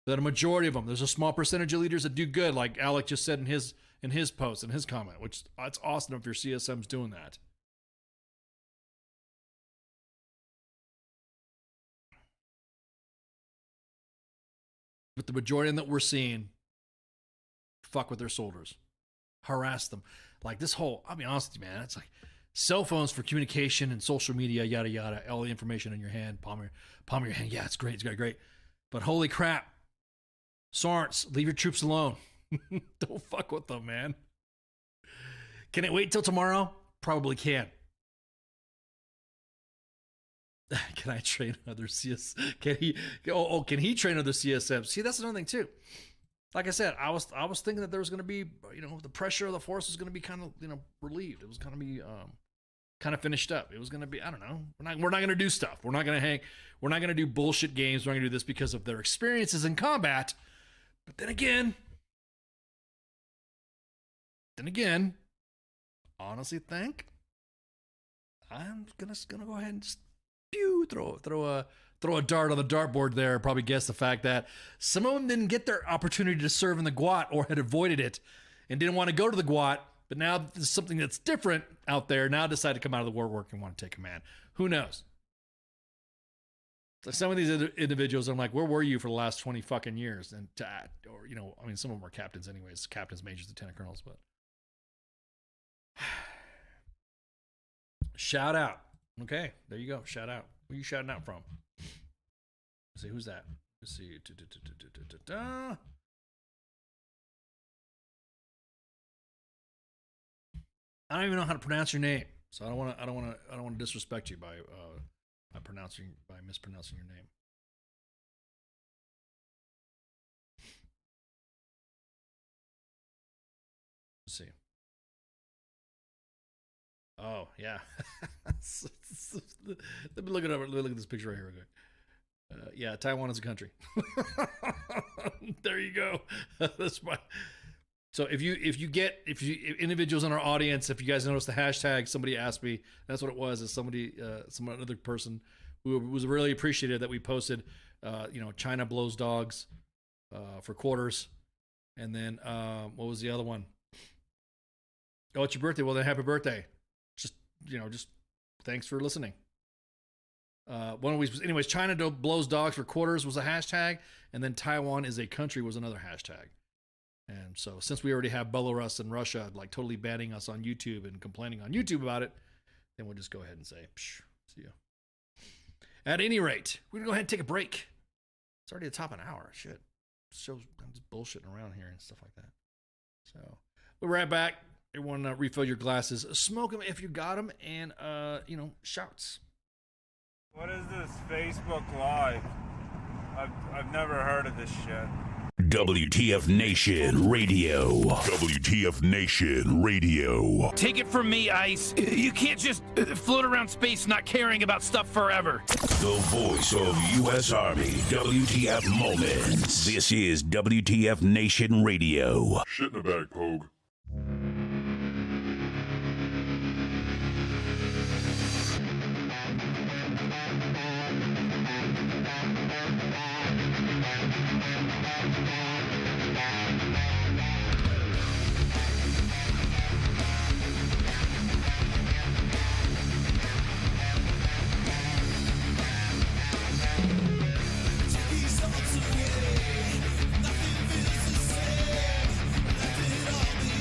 But a majority of them, there's a small percentage of leaders that do good, like Alec just said in his post, in his comment, which it's awesome if your CSM's doing that. But the majority of them that we're seeing fuck with their soldiers, harass them. Like this whole, I'll be honest with you, man, it's like cell phones for communication and social media, yada, yada, all the information in your hand, palm of your hand. Yeah, it's great. It's great. But holy crap. Sarns, leave your troops alone. Don't fuck with them, man. Can it wait till tomorrow? Probably can. Can I train other CS? Can he train other CSMs? See, that's another thing too. Like I said, I was thinking that there was going to be, the pressure of the force was going to be kind of, relieved. It was going to be kind of finished up. It was going to be, I don't know. We're not going to do stuff. We're not going to hang. We're not going to do bullshit games. We're not going to do this because of their experiences in combat. But then again, honestly think I'm gonna go ahead and just throw a dart on the dartboard there. Probably guess the fact that some of them didn't get their opportunity to serve in the GWAT or had avoided it and didn't want to go to the GWAT, but now there's something that's different out there. Now decide to come out of the war work and want to take command. Who knows? Like some of these individuals, I'm like, where were you for the last 20 fucking years? And some of them are captains anyways, captains, majors, lieutenant colonels, but shout out. Okay, there you go. Shout out. Who are you shouting out from? Let's see, who's that? Let's see. I don't even know how to pronounce your name, so I don't want to disrespect you by mispronouncing your name. Let's see. Oh yeah. Let me look it up. Let me look at this picture right here. Okay. Yeah, Taiwan is a country. There you go. That's my. So if individuals in our audience, if you guys notice the hashtag, somebody asked me, that's what it was, is another person who was really appreciative that we posted, China blows dogs for quarters. And then what was the other one? Oh, it's your birthday. Well, then happy birthday. Just thanks for listening. Anyways, China blows dogs for quarters was a hashtag, and then Taiwan is a country was another hashtag. And so since we already have Belarus and Russia like totally banning us on YouTube and complaining on YouTube about it, then we'll just go ahead and say, see you. At any rate, we're gonna go ahead and take a break. It's already the top of an hour. Shit. Shows I'm just bullshitting around here and stuff like that. So we'll be right back. Everyone refill your glasses, smoke them if you got them, and shouts. What is this Facebook Live? I've never heard of this shit. WTF Nation Radio. WTF Nation Radio. Take it from me, Ice. You can't just float around space not caring about stuff forever. The voice of U.S. Army. WTF Moments. This is WTF Nation Radio. Shit in the bag, Pogue. Nothing feels the same. Left it all behind.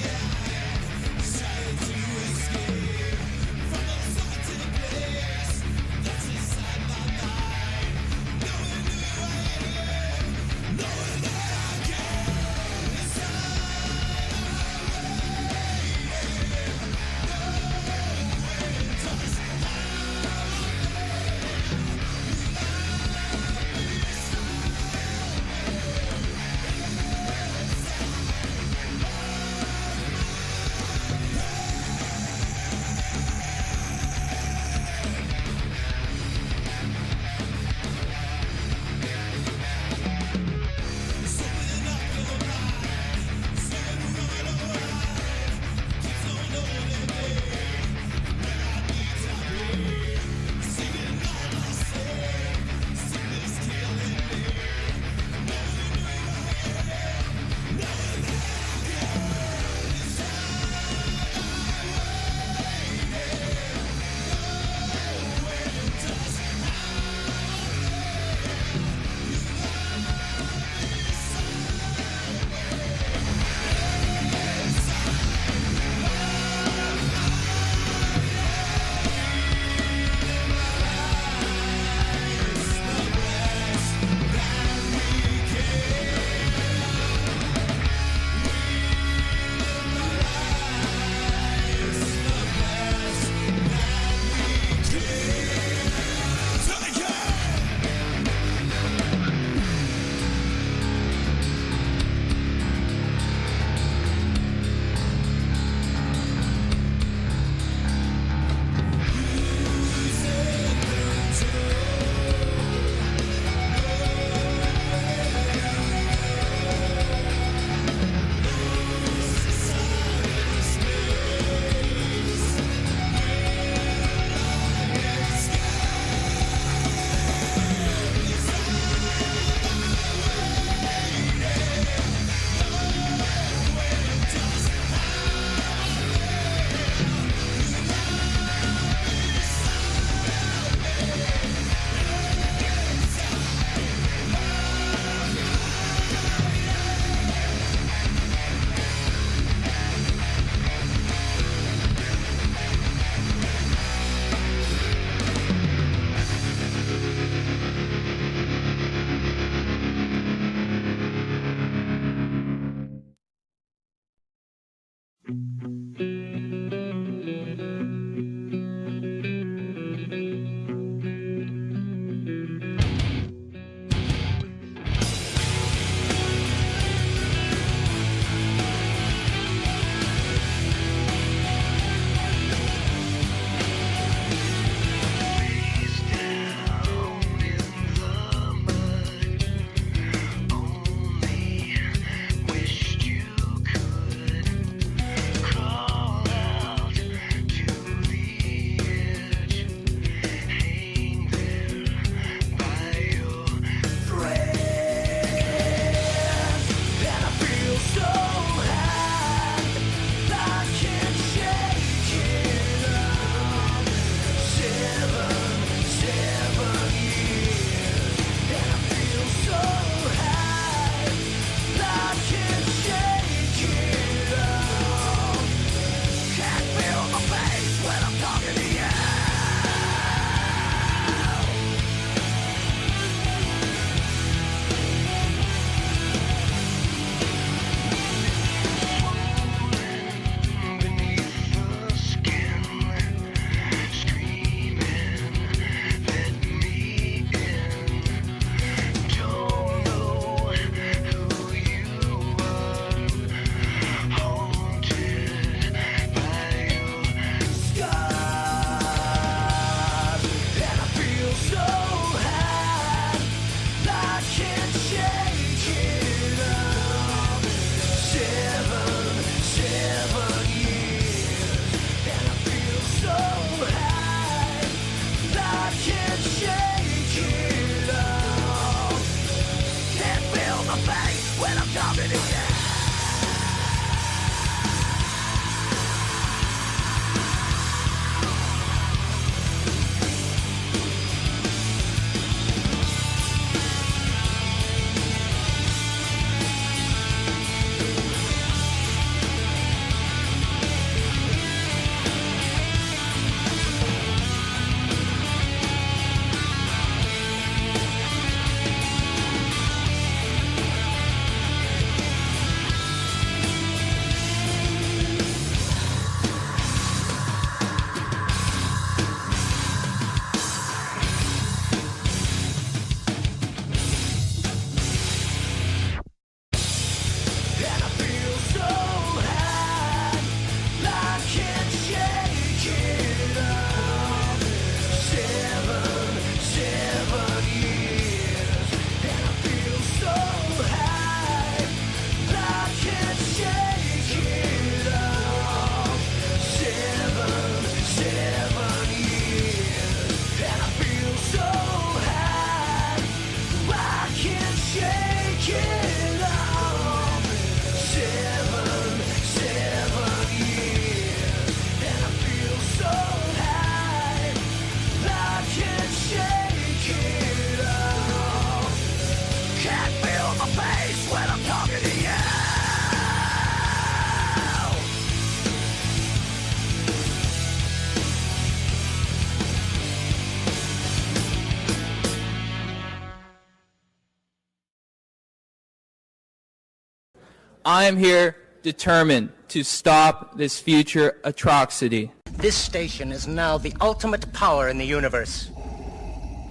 I am here determined to stop this future atrocity. This station is now the ultimate power in the universe.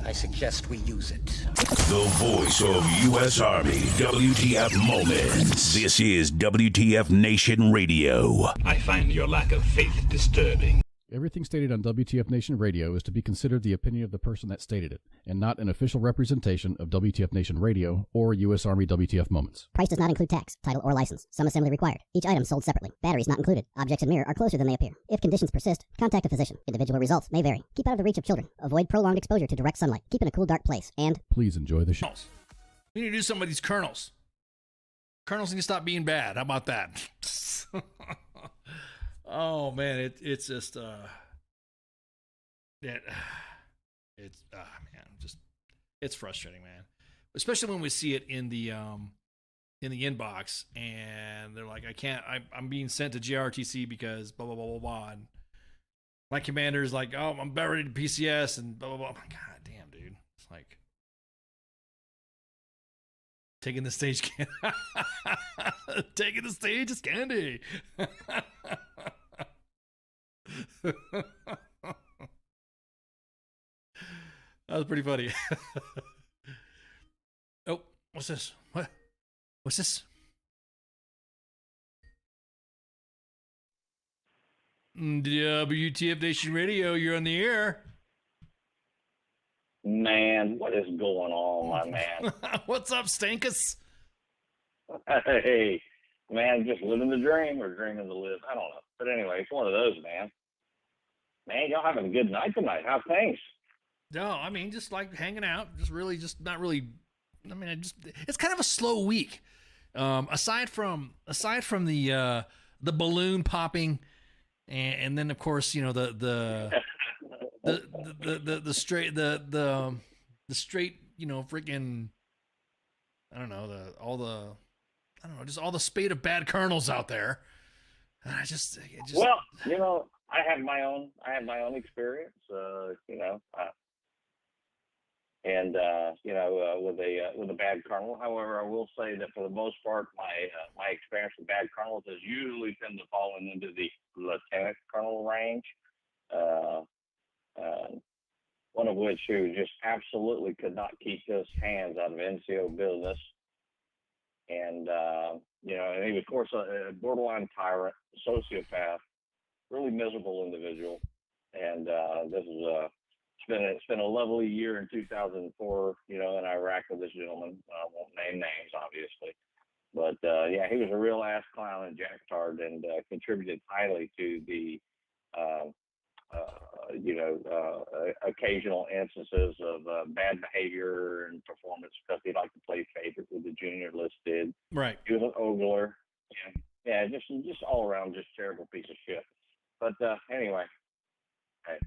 I suggest we use it. The voice of U.S. Army, WTF Moments. This is WTF Nation Radio. I find your lack of faith disturbing. Everything stated on WTF Nation Radio is to be considered the opinion of the person that stated it, and not an official representation of WTF Nation Radio or U.S. Army WTF Moments. Price does not include tax, title, or license. Some assembly required. Each item sold separately. Batteries not included. Objects in mirror are closer than they appear. If conditions persist, contact a physician. Individual results may vary. Keep out of the reach of children. Avoid prolonged exposure to direct sunlight. Keep in a cool, dark place. And please enjoy the show. We need to do some of these colonels. Colonels need to stop being bad. How about that? Oh man, it's just it's frustrating, man. Especially when we see it in the inbox and they're like, I'm being sent to JRTC because blah blah blah blah blah. And my commander's like, oh, I'm buried in PCS and blah blah blah. God damn, dude. It's like taking the stage taking the stage is candy. That was pretty funny. Oh, what's this? What's this? WTF Nation Radio, you're on the air. Man, what is going on, my man? What's up, Stankus? Hey, man, just living the dream or dreaming the live. I don't know. But anyway, it's one of those, man. Man, y'all having a good night tonight. How's things? No, I mean, just like hanging out. Just not really. I mean, it's kind of a slow week. Aside from the balloon popping, and then of course, you know, the straight, you know, freaking, I don't know, just all the spate of bad colonels out there. And I just well, you know, I have my own experience, you know, and you know, with a bad colonel. However, I will say that for the most part, my experience with bad colonels has usually tend to fall into the lieutenant colonel range. One of which who just absolutely could not keep his hands out of NCO business. And, you know, and he was, of course, a borderline tyrant, sociopath, really miserable individual. And it's been a lovely year in 2004, you know, in Iraq with this gentleman. I won't name names, obviously. But, yeah, he was a real ass clown and jacktard and contributed highly to the, you know, occasional instances of bad behavior and performance because he liked to play favorite with the junior listed. Right. He was an ogler. Yeah, just all around, just terrible piece of shit. But anyway, hey,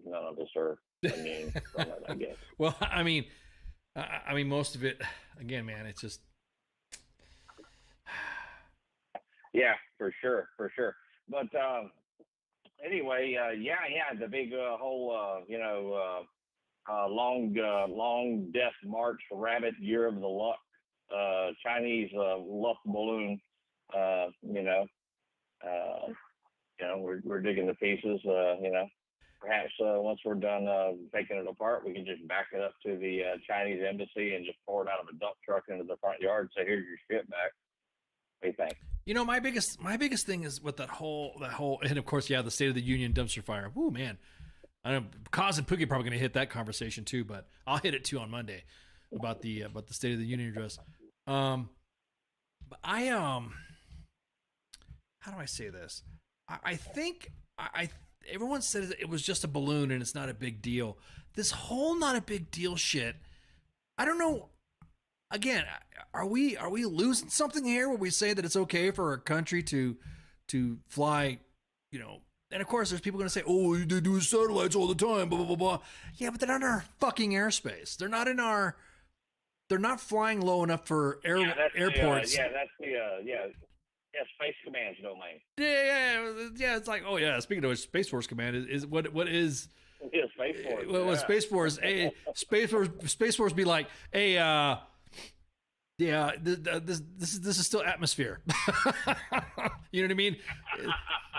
none of us are immune from it, I guess. Well, I mean, most of it, again, man, it's just. Yeah, for sure. But anyway, yeah, the big whole, you know, long death march rabbit year of the luck, Chinese luck balloon, you know, we're digging the pieces, you know. Perhaps once we're done taking it apart, we can just back it up to the Chinese embassy and just pour it out of a dump truck into the front yard and say, "Here's your shit back." What do you think? You know, my biggest thing is with that whole, and of course, yeah, the State of the Union dumpster fire. Woo, man. I know Kaz and Pookie are probably going to hit that conversation too, but I'll hit it too on Monday about the State of the Union address. But I how do I say this? I think everyone said it was just a balloon and it's not a big deal. This whole not a big deal shit, I don't know. Again, are we losing something here where we say that it's okay for a country to fly, you know? And of course, there's people going to say, "Oh, they do satellites all the time." Blah blah blah blah. Yeah, but they're not in our fucking airspace. They're not in our. They're not flying low enough for airports. Space Command's domain. Yeah. It's like, oh yeah. Speaking of which, Space Force Command is what is. Yeah, Space Force. Well, Space Force. Space Force be like, hey, Yeah, this is still atmosphere. You know what I mean?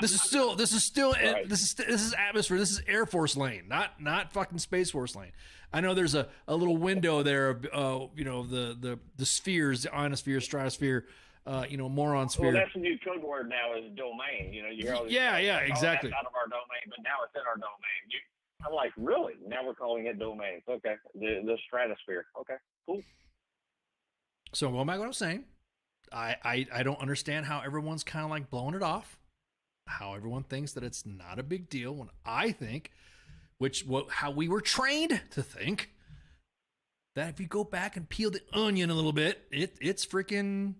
This is still Right. this is atmosphere. This is Air Force lane, not fucking Space Force lane. I know there's a little window there of the spheres, the ionosphere, stratosphere, moron sphere. Well, that's the new code word now is domain. You hear all these Yeah, things yeah, like, exactly. Oh, that's out of our domain, but now it's in our domain. I'm like, really? Now we're calling it domains. Okay, the stratosphere. Okay, cool. So going back to what I was saying, I don't understand how everyone's kind of like blowing it off, how everyone thinks that it's not a big deal when I think, how we were trained to think, that if you go back and peel the onion a little bit, it's freaking,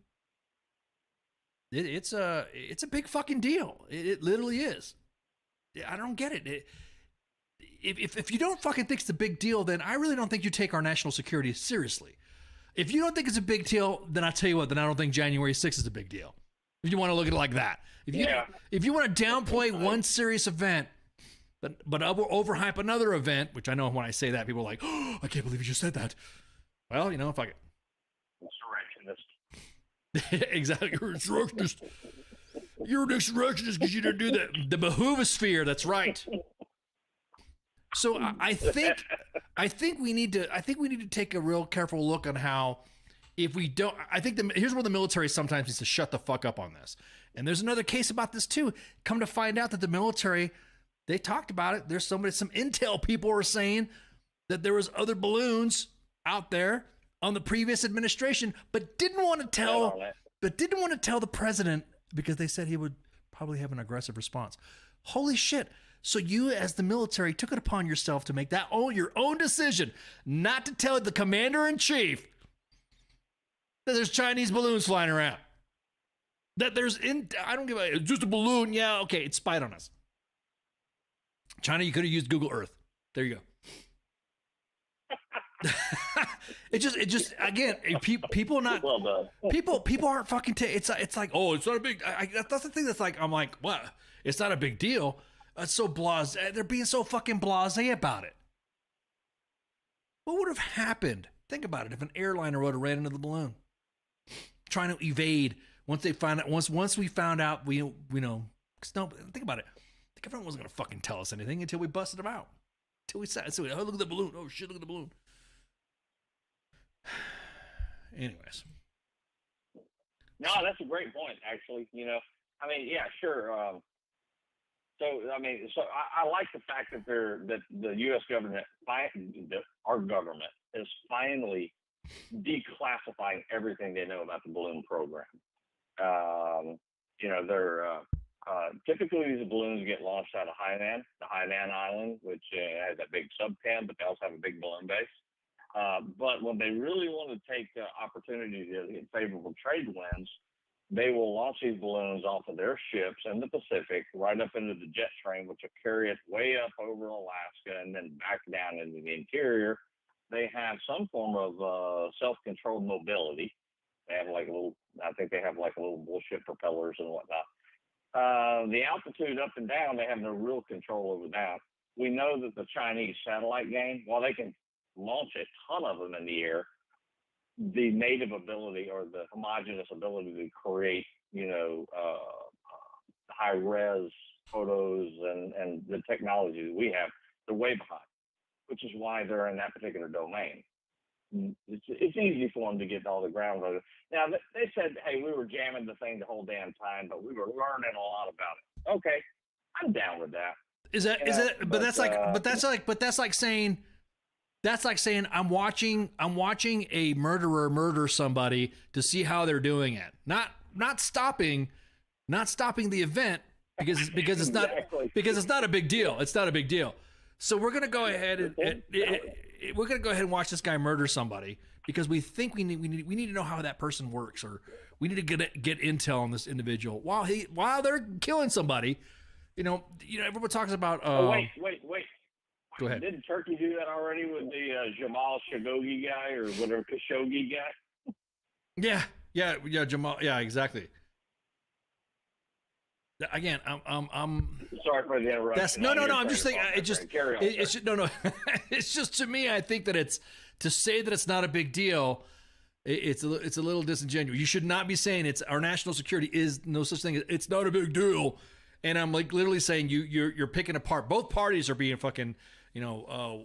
it's a big fucking deal. It literally is. I don't get it. If you don't fucking think it's a big deal, then I really don't think you take our national security seriously. If you don't think it's a big deal, then I tell you what, then I don't think January 6th is a big deal. If you want to look at it like that. If you want to downplay one serious event, but overhype another event, which I know when I say that, people are like, oh, I can't believe you just said that. Well, fuck it. Insurrectionist. Exactly. You're an insurrectionist. You're an insurrectionist because you didn't do that. The behoovosphere, that's right. So I think we need to take a real careful look on how, if we don't, I think here's where the military sometimes needs to shut the fuck up on this. And there's another case about this too. Come to find out that the military, they talked about it. There's some intel people are saying that there was other balloons out there on the previous administration, but didn't want to tell the president because they said he would probably have an aggressive response. Holy shit. So you, as the military, took it upon yourself to make your own decision not to tell the commander-in-chief that there's Chinese balloons flying around. That I don't give a, it's just a balloon. Yeah, okay, it spied on us. China, you could have used Google Earth. There you go. It just again, people not well done. people aren't fucking. It's like, oh, it's not a big. That's the thing. That's like, I'm like, what? It's not a big deal. It's so blasé. They're being so fucking blasé about it. What would have happened? Think about it. If an airliner would have ran into the balloon, trying to evade once they find out. Once we found out, we know. No, think about it. The government wasn't gonna fucking tell us anything until we busted them out. Until we sat. So oh, look at the balloon. Oh shit, look at the balloon. Anyways. No, that's a great point, actually. I mean, yeah, sure. I like the fact that the U.S. government, our government, is finally declassifying everything they know about the balloon program. Typically these balloons get launched out of Hainan, the Hainan Island, which has that big sub-cam, but they also have a big balloon base. But when they really want to take the opportunity to get favorable trade winds, they will launch these balloons off of their ships in the Pacific, right up into the jet stream, which will carry it way up over Alaska and then back down into the interior. They have some form of self-controlled mobility. They have I think they have little bullshit propellers and whatnot. The altitude up and down, they have no real control over that. We know that the Chinese satellite game, while they can launch a ton of them in the air, the native ability or the homogeneous ability to create, high res photos and the technology that we have, they're way behind, which is why they're in that particular domain. It's easy for them to get all the ground rules. Now they said, hey, we were jamming the thing the whole damn time, but we were learning a lot about it. Okay, I'm down with that. That's like saying I'm watching a murderer murder somebody to see how they're doing it. Not stopping the event because it's not Exactly. because it's not a big deal. It's not a big deal. So we're gonna go ahead and watch this guy murder somebody because we think we need to know how that person works, or we need to get intel on this individual while they're killing somebody. Everyone talks about. Wait. Go ahead. Didn't Turkey do that already with the Jamal Khashoggi guy or whatever Khashoggi guy? Yeah, Jamal. Yeah, exactly. Again, I'm sorry for the interruption. No. I'm just thinking. It's just to me. I think that it's to say that it's not a big deal. It's a little disingenuous. You should not be saying it's our national security is no such thing. It's not a big deal. And I'm like literally saying you're picking apart. Both parties are being fucking, are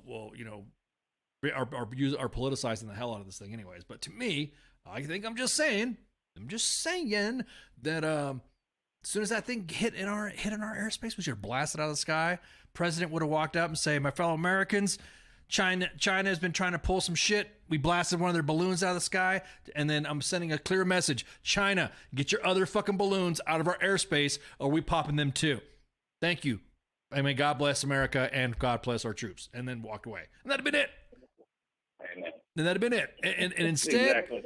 politicizing the hell out of this thing anyways. But to me, I think I'm just saying that as soon as that thing hit in our airspace, we should have blasted out of the sky. President would have walked up and say, "My fellow Americans, China has been trying to pull some shit. We blasted one of their balloons out of the sky, and then I'm sending a clear message. China, get your other fucking balloons out of our airspace, or we popping them too. Thank you. I mean, God bless America and God bless our troops." And then walked away. And that'd have been it. And that'd have been it. And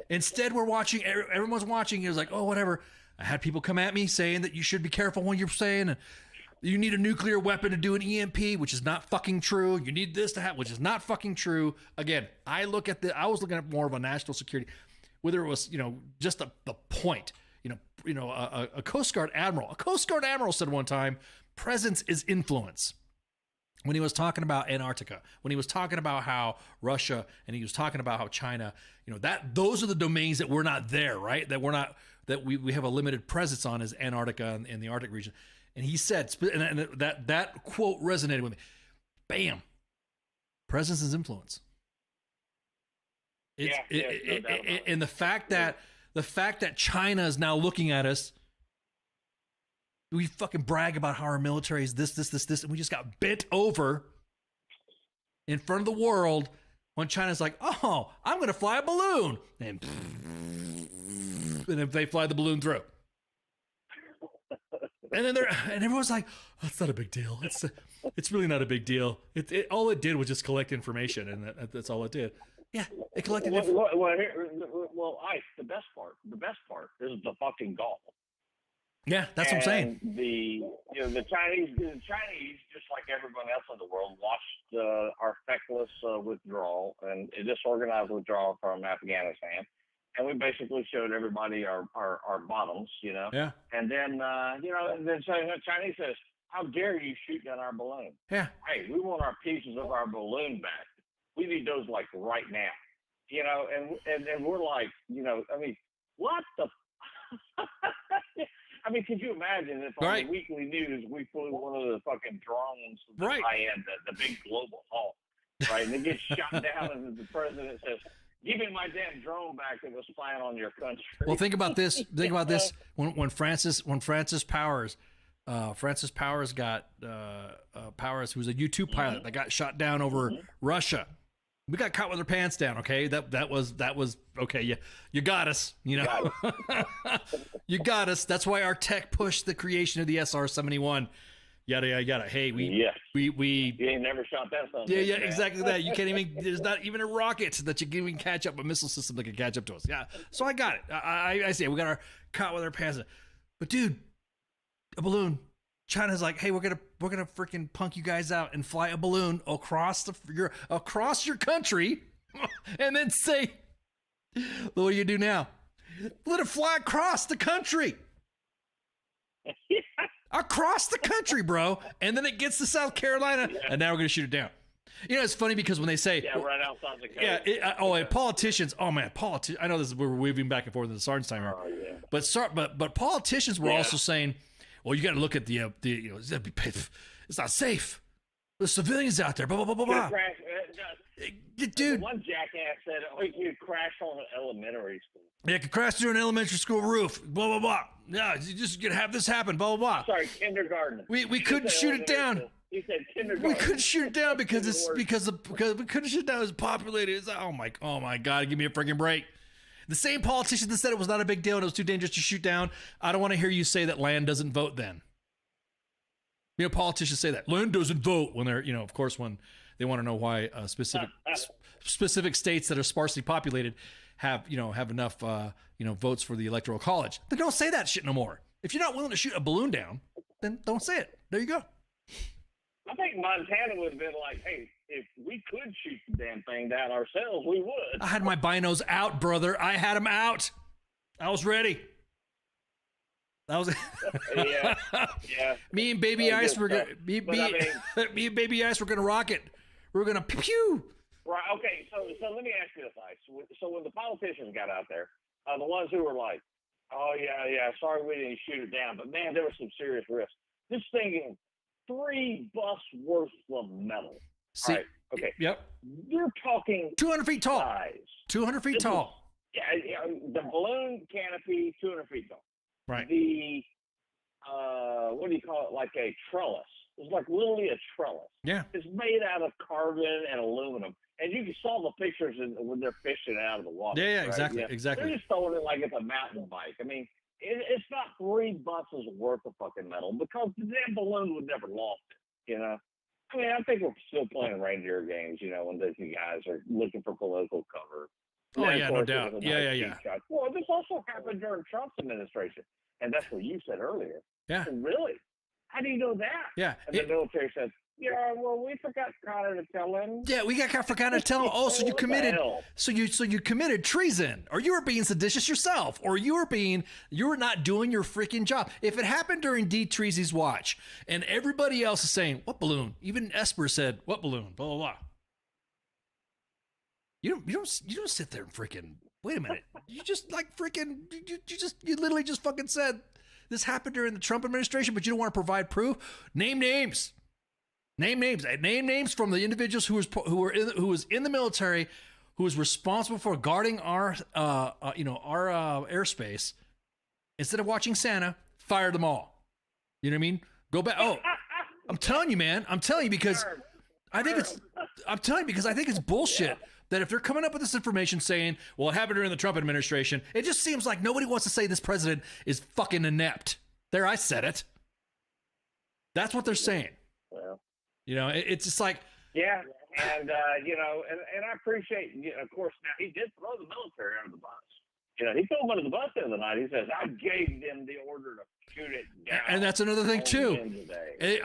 instead we're watching, everyone's watching. It was like, oh, whatever. I had people come at me saying that you should be careful when you're saying you need a nuclear weapon to do an EMP, which is not fucking true. You need this to happen, which is not fucking true. Again, I was looking at more of a national security, whether it was, just the point, a Coast Guard admiral said one time, presence is influence. When he was talking about Antarctica, when he was talking about how Russia, and he was talking about how China, those are the domains that we're not there, right? That we have a limited presence on is Antarctica and the Arctic region. And he said, and that quote resonated with me. Bam. Presence is influence. And the fact that China is now looking at us, we fucking brag about how our military is this, and we just got bent over in front of the world when China's like, oh, I'm going to fly a balloon. And if they fly the balloon through. And then everyone's like, oh, it's not a big deal. It's really not a big deal. All it did was just collect information, and that's all it did. Yeah, it collected information. Well, Ike, the best part is the fucking gall. Yeah, that's what I'm saying. The Chinese, just like everyone else in the world, watched our feckless withdrawal and a disorganized withdrawal from Afghanistan. And we basically showed everybody our bottoms, Yeah. And then, the Chinese says, how dare you shoot down our balloon? Yeah. Hey, we want our pieces of our balloon back. We need those like right now. And we're like, what the? I mean, could you imagine if on the weekly news we flew one of the fucking drones, the big global hawk, right? And it gets shot down, and the president says, "Give me my damn drone back that was flying on your country." Well, think about this. When Francis Powers got Powers, who was a U-2 pilot that got shot down over Russia. We got caught with our pants down. Okay, that was okay. You got us. You got us. That's why our tech pushed the creation of the SR-71. Yada yada yada. Hey, we You ain't never shot that something. Yeah, exactly that. You can't even. There's not even a rocket that you can even catch up, a missile system that can catch up to us. Yeah, so I got it. I say we got our caught with our pants down. But dude, a balloon. China's like, hey, we're gonna freaking punk you guys out and fly a balloon across your country, and then say, what do you do now? Let it fly across the country. Across the country, bro. And then it gets to South Carolina, and now we're going to shoot it down. It's funny because when they say... Yeah, right outside the coast. Yeah, and politicians... Oh, man, politicians... I know this is where we're weaving back and forth in the sergeant's time. Oh, yeah. But politicians were also saying, well, you got to look at it's not safe. There's civilians out there, blah, blah, blah, blah, blah. Dude. One jackass said, you could crash on an elementary school. Yeah, it could crash through an elementary school roof, blah, blah, blah. Yeah, you just could have this happen, blah, blah, blah. Sorry, kindergarten. We couldn't shoot it down. He said kindergarten. We couldn't shoot it down because we couldn't shoot it down. It's populated. It's oh my God, give me a freaking break. The same politician that said it was not a big deal and it was too dangerous to shoot down. I don't want to hear you say that land doesn't vote then. Politicians say that land doesn't vote when they're, of course, when they want to know why specific states that are sparsely populated have enough, votes for the electoral college. They don't say that shit no more. If you're not willing to shoot a balloon down, then don't say it. There you go. I think Montana would have been like, hey, if we could shoot the damn thing down ourselves, we would. I had my binos out, brother. I had them out. I was ready. Yeah. Me and Baby Ice were gonna me and Baby Ice were gonna rock it. We were gonna pew. Right. Okay. So let me ask you this, Ice. So when the politicians got out there, the ones who were like, "Oh yeah, sorry we didn't shoot it down, but man, there was some serious risks." This thing is 3 bus worth of metal. See, all right. Okay. Yep. You're talking 200 feet tall. Size. 200 feet tall. Yeah. The balloon canopy, 200 feet tall. Right. The what do you call it? Like a trellis. It's like literally a trellis. Yeah. It's made out of carbon and aluminum. And you saw the pictures when they're fishing out of the water. Yeah, right? exactly, Yeah. exactly. They're just throwing it like it's a mountain bike. I mean, it's not 3 buses worth of fucking metal because the damn balloon would never lost it, you know? I mean, I think we're still playing reindeer games, you know, when these guys are looking for political cover. Oh, And yeah, of no course, doubt. it was a Yeah, nice yeah, cheap yeah. shot. Well, this also happened during Trump's administration. And that's what you said earlier. Yeah. Really? How do you know that? Yeah. And the military said, yeah, well, we forgot kind of to tell him. Yeah, we forgot to tell him. Oh, so you What the committed. hell? So you committed treason, or you were being seditious yourself, or you were not doing your freaking job. If it happened during D. Treasy's watch, and everybody else is saying, "What balloon?" Even Esper said, "What balloon?" Blah blah blah. You don't sit there and freaking. Wait a minute. You just like freaking. You literally just fucking said this happened during the Trump administration, but you don't want to provide proof. Name names. Name names. Name names from the individuals who was in the military, who was responsible for guarding our airspace. Instead of watching Santa, fire them all. You know what I mean? Go back. Oh, I'm telling you, man. I'm telling you because I think it's bullshit that if they're coming up with this information saying, well, it happened during the Trump administration, it just seems like nobody wants to say this president is fucking inept. There, I said it. That's what they're saying. Well. You know, it's just like. Yeah, and, you know, and I appreciate, you know, of course, now he did throw the military under the bus. You know, he threw them under the bus the other night. He says, I gave them the order to shoot it down. And that's another thing, too.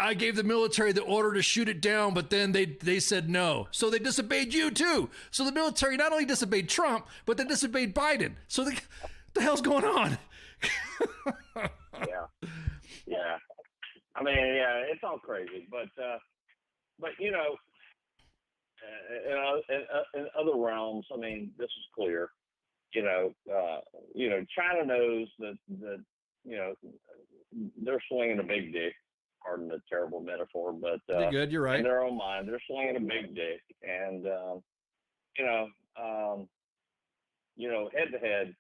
I gave the military the order to shoot it down, but then they said no. So they disobeyed you, too. So the military not only disobeyed Trump, but they disobeyed Biden. So what the hell's going on? Yeah. I mean, yeah, it's all crazy. But you know, in other realms, I mean, this is clear. You know, China knows that you know they're swinging a big dick. Pardon the terrible metaphor, but you're good. You're right. In their own mind, they're swinging a big dick, and head to head,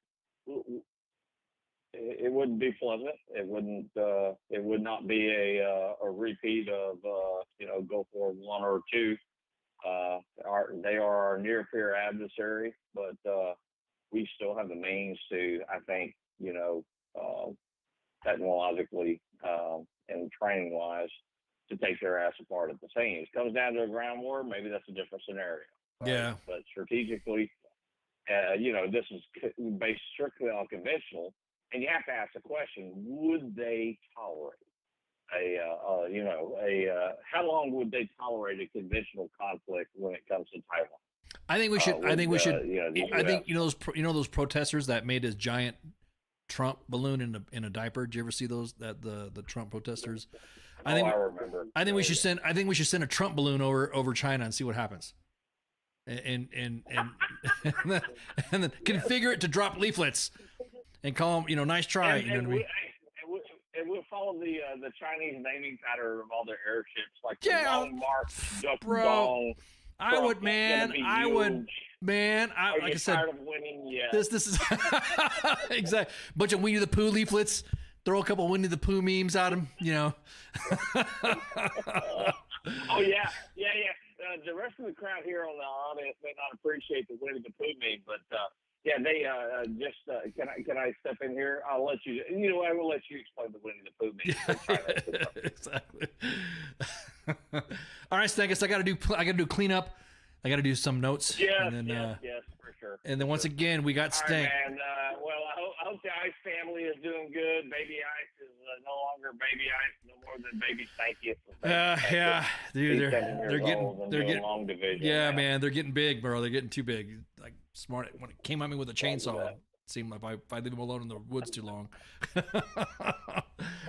it wouldn't be pleasant. It wouldn't. It would not be a repeat of Gulf War I or II. They are our near peer adversary, but we still have the means to, I think, technologically and training wise, to take their ass apart at the seams. Comes down to a ground war, maybe that's a different scenario. Right? Yeah. But strategically, this is based strictly on conventional, and you have to ask the question: would they tolerate how long would they tolerate a conventional conflict when it comes to Taiwan? I think we should. I think we should. I think those protesters that made this giant Trump balloon in a diaper. Did you ever see those? The Trump protesters. I remember. I think we should send. I think we should send a Trump balloon over China and see what happens. And then configure it to drop leaflets and call them, nice try. You know what I mean? And we'll follow the Chinese naming pattern of all their airships, like the Long March, Duck bro. Dong. I would, man. Like I said, tired of winning yet? This is exactly bunch of Winnie the Pooh leaflets. Throw a couple of Winnie the Pooh memes at them. Oh yeah. The rest of the crowd here on the audience may not appreciate the Winnie the Pooh meme, but they can I step in here? I'll let you. I will let you explain the Winnie the Pooh meme. Exactly. All right, Stankus, I got to do cleanup. I got to do some notes. Yes, and then, yes, for sure. And then once again, we got Stank. All right, man. Well, I hope the Ice family is doing good. Baby Ice is no longer Baby Ice, no more than Baby Stanky. Yeah, dude, they're getting long division. Yeah, man, they're getting big, bro. They're getting too big. Like smart when it came at me with a chainsaw. It seemed like if I leave them alone in the woods too long. All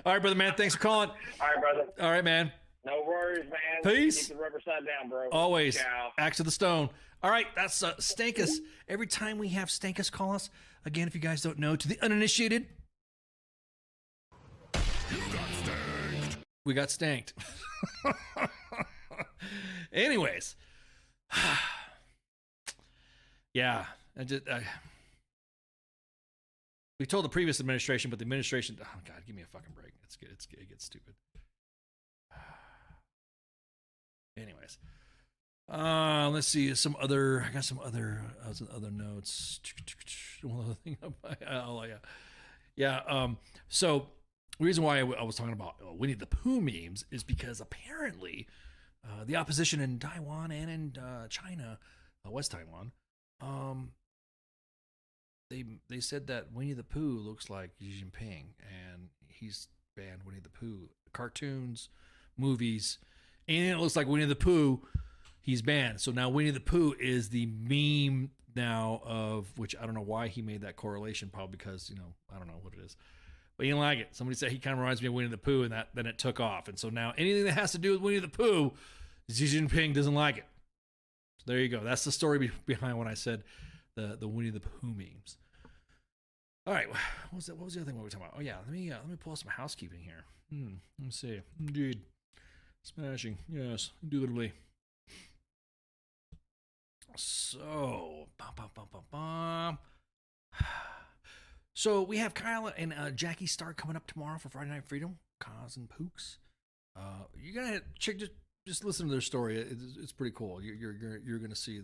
right, brother, man. Thanks for calling. All right, brother. All right, man. No worries, man. Peace. Keep the rubber side down, bro. Always. Ciao. Axe to the stone. All right, that's Stankus. Every time we have Stankus call us, again, if you guys don't know, to the uninitiated, we got stanked. Anyways, yeah, we told the previous administration, but the administration, oh God, give me a fucking break. It gets stupid. Anyways, let's see I got some other notes. One other thing. So the reason why I was talking about Winnie the Pooh memes is because apparently the opposition in Taiwan and in China, West Taiwan, they said that Winnie the Pooh looks like Xi Jinping, and he's banned Winnie the Pooh cartoons, movies, and it looks like Winnie the Pooh he's banned. So now Winnie the Pooh is the meme now of which I don't know why he made that correlation, probably because I don't know what it is. But he didn't like it. Somebody said he kind of reminds me of Winnie the Pooh, and then it took off. And so now anything that has to do with Winnie the Pooh, Xi Jinping doesn't like it. So there you go. That's the story behind when I said the Winnie the Pooh memes. All right, what was the other thing we were talking about? Oh yeah, let me pull up some housekeeping here. Let me see. Indeed, smashing. Yes, indubitably. So, So we have Kyle and Jackie Star coming up tomorrow for Friday Night Freedom. Kaz and Pooks. You're gonna check. Just listen to their story. It's pretty cool. You're gonna see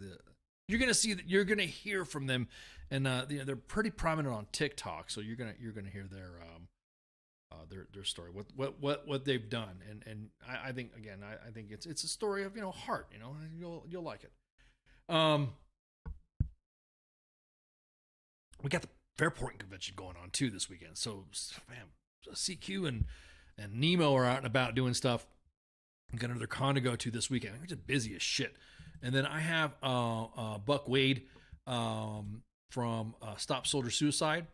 you're gonna hear from them, and they're pretty prominent on TikTok. So you're gonna hear their story, what they've done, and I think again I think it's a story of heart. You'll like it. We got the Fairport convention going on too this weekend. So, man, CQ and Nemo are out and about doing stuff. I've got another con to go to this weekend. I'm just busy as shit. And then I have Buck Wade from Stop Soldier Suicide.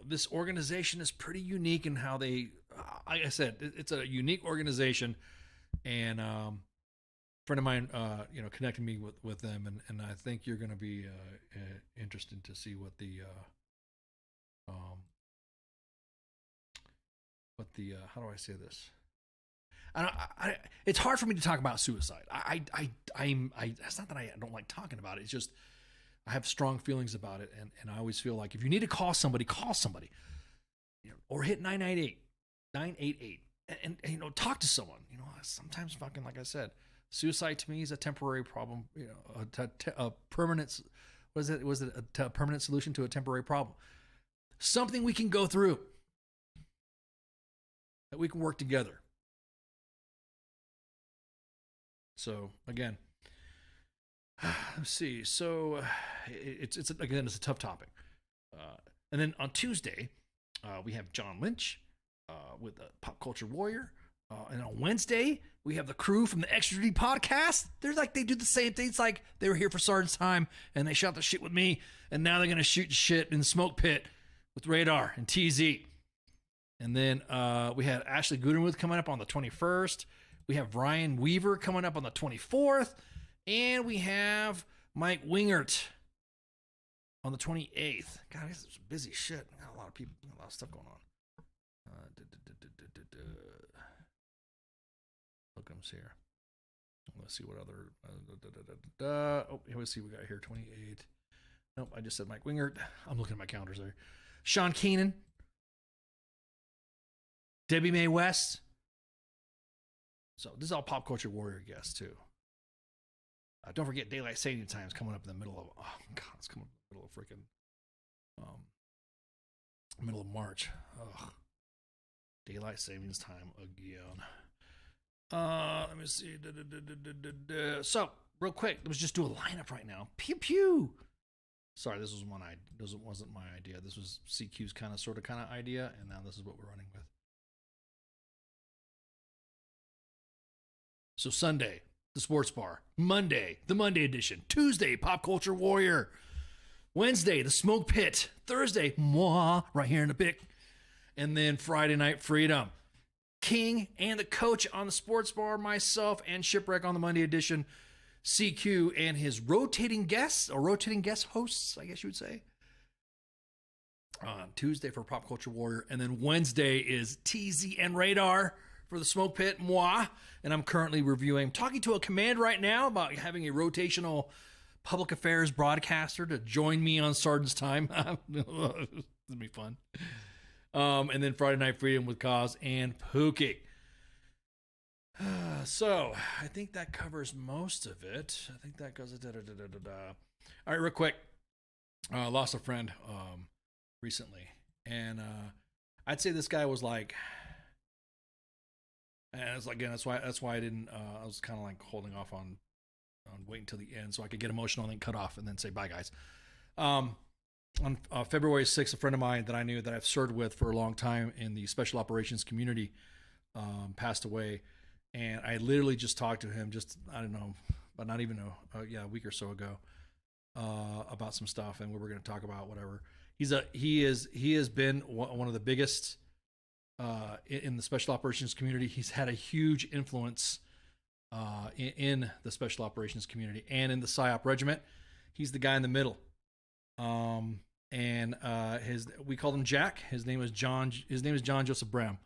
This organization is pretty unique in how they, like I said, it's a unique organization, and friend of mine, connected me with them, and I think you're going to be interested to see what the how do I say this? It's hard for me to talk about suicide. It's not that I don't like talking about it. It's just I have strong feelings about it, and I always feel like if you need to call somebody, or hit 988, and talk to someone. Sometimes fucking like I said. Suicide to me is a temporary problem, a permanent. Was it a permanent solution to a temporary problem? Something we can go through, that we can work together. So again, let's see. So it's a tough topic. And then on Tuesday, we have John Lynch with the Pop Culture Warrior. And on Wednesday, we have the crew from the XGT podcast. They do the same thing. It's like they were here for Sergeant's time, and they shot the shit with me, and now they're going to shoot shit in the smoke pit with Radar and TZ. And then we have Ashley Gudenmuth coming up on the 21st. We have Ryan Weaver coming up on the 24th. And we have Mike Wingert on the 28th. God, this is busy shit. Got a lot of people, a lot of stuff going on. Lookums here. Let's see what other. Oh, let's see what we got here. 28. Nope, I just said Mike Wingert. I'm looking at my calendars there. Sean Keenan. Debbie Mae West. So this is all Pop Culture Warrior guests too. Don't forget Daylight Saving Time is coming up in the middle of. Oh God, it's coming up in the middle of freaking. Middle of March. Ugh. Daylight Savings Time again. Let me see. So, real quick, let's just do a lineup right now. Pew pew. Sorry, this wasn't my idea. This was CQ's kind of idea, and now this is what we're running with. So Sunday, the Sports Bar. Monday, the Monday edition. Tuesday, Pop Culture Warrior. Wednesday, the Smoke Pit. Thursday, moi, right here in the pic. And then Friday Night Freedom. King and the Coach on the Sports Bar, myself, and Shipwreck on the Monday edition. CQ and his rotating guests, or rotating guest hosts, I guess you would say. On Tuesday for Pop Culture Warrior, and then Wednesday is TZ and Radar for the Smoke Pit, moi. And I'm currently reviewing, talking to a command right now about having a rotational public affairs broadcaster to join me on Sergeant's Time. It'll be fun. And then Friday Night Freedom with Kaz and Pookie. So I think that covers most of it. I think that goes. All right, real quick. Lost a friend recently, and I'd say this guy was like, and it's like, again, that's why I didn't. I was kind of like holding off on waiting until the end so I could get emotional and then cut off and then say bye, guys. On February 6th, a friend of mine that I knew that I've served with for a long time in the special operations community passed away. And I literally just talked to him I don't know, but not even a week or so ago about some stuff, and we were going to talk about whatever. He has been one of the biggest in the special operations community. He's had a huge influence in the special operations community and in the PSYOP regiment. He's the guy in the middle. And we called him Jack. His name is John Joseph Bram.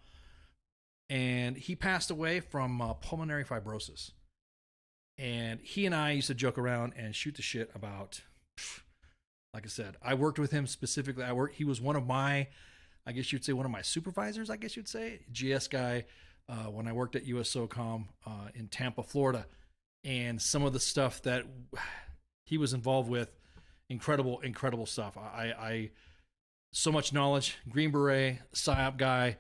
And he passed away from pulmonary fibrosis. And he and I used to joke around and shoot the shit about, like I said, I worked with him specifically. He was one of my, I guess you'd say one of my supervisors, I guess you'd say, GS guy, when I worked at USOCOM in Tampa, Florida. And some of the stuff that he was involved with, incredible stuff. I so much knowledge, Green Beret, PSYOP guy,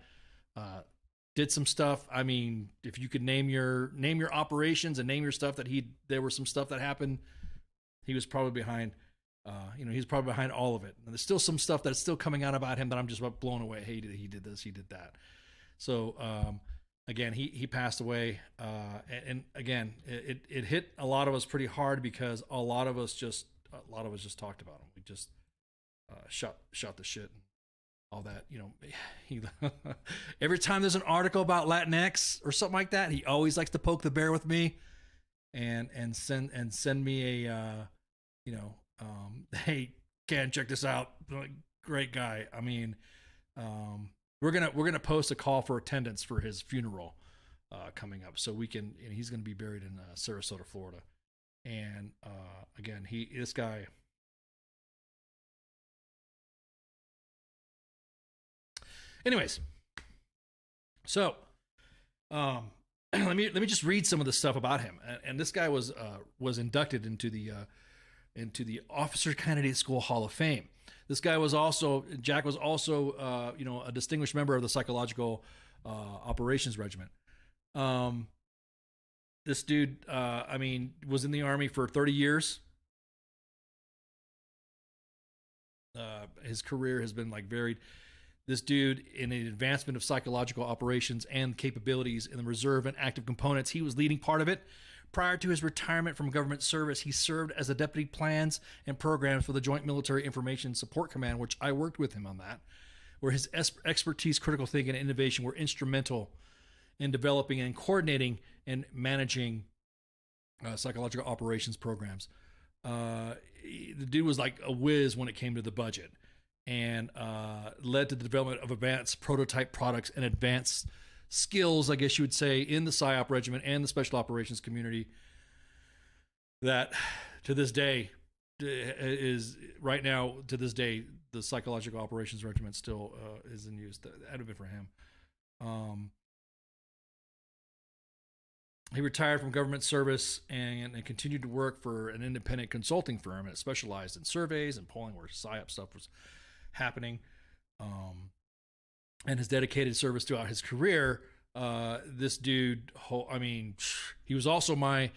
did some stuff. I mean, if you could name your operations and name your stuff there was some stuff that happened. He was probably behind, he's probably behind all of it. And there's still some stuff that's still coming out about him that I'm just blown away. Hey, he did this, he did that. So, again, he passed away. And again, it hit a lot of us pretty hard because a lot of us just talked about him. We just, shot the shit. All that, he every time there's an article about Latinx or something like that, he always likes to poke the bear with me and send me a hey, Ken, check this out, great guy. I mean, we're gonna post a call for attendance for his funeral coming up, so we can, and he's gonna be buried in Sarasota, Florida. And again, this guy. Anyways, so let me just read some of the stuff about him. And this guy was inducted into the Officer Candidate School Hall of Fame. This guy was also, Jack was also a distinguished member of the Psychological Operations Regiment. This dude, was in the Army for 30 years. His career has been varied. This dude, in an advancement of psychological operations and capabilities in the reserve and active components, he was leading part of it. Prior to his retirement from government service, he served as a deputy plans and programs for the Joint Military Information Support Command, which I worked with him on that, where his expertise, critical thinking, and innovation were instrumental in developing and coordinating and managing psychological operations programs. The dude was like a whiz when it came to the budget, and led to the development of advanced prototype products and advanced skills, I guess you would say, in the PSYOP regiment and the special operations community that to this day is right now, to this day, the psychological operations regiment still is in use. That would have been for him. He retired from government service and continued to work for an independent consulting firm that specialized in surveys and polling where PSYOP stuff was happening, and his dedicated service throughout his career. This dude, he was also my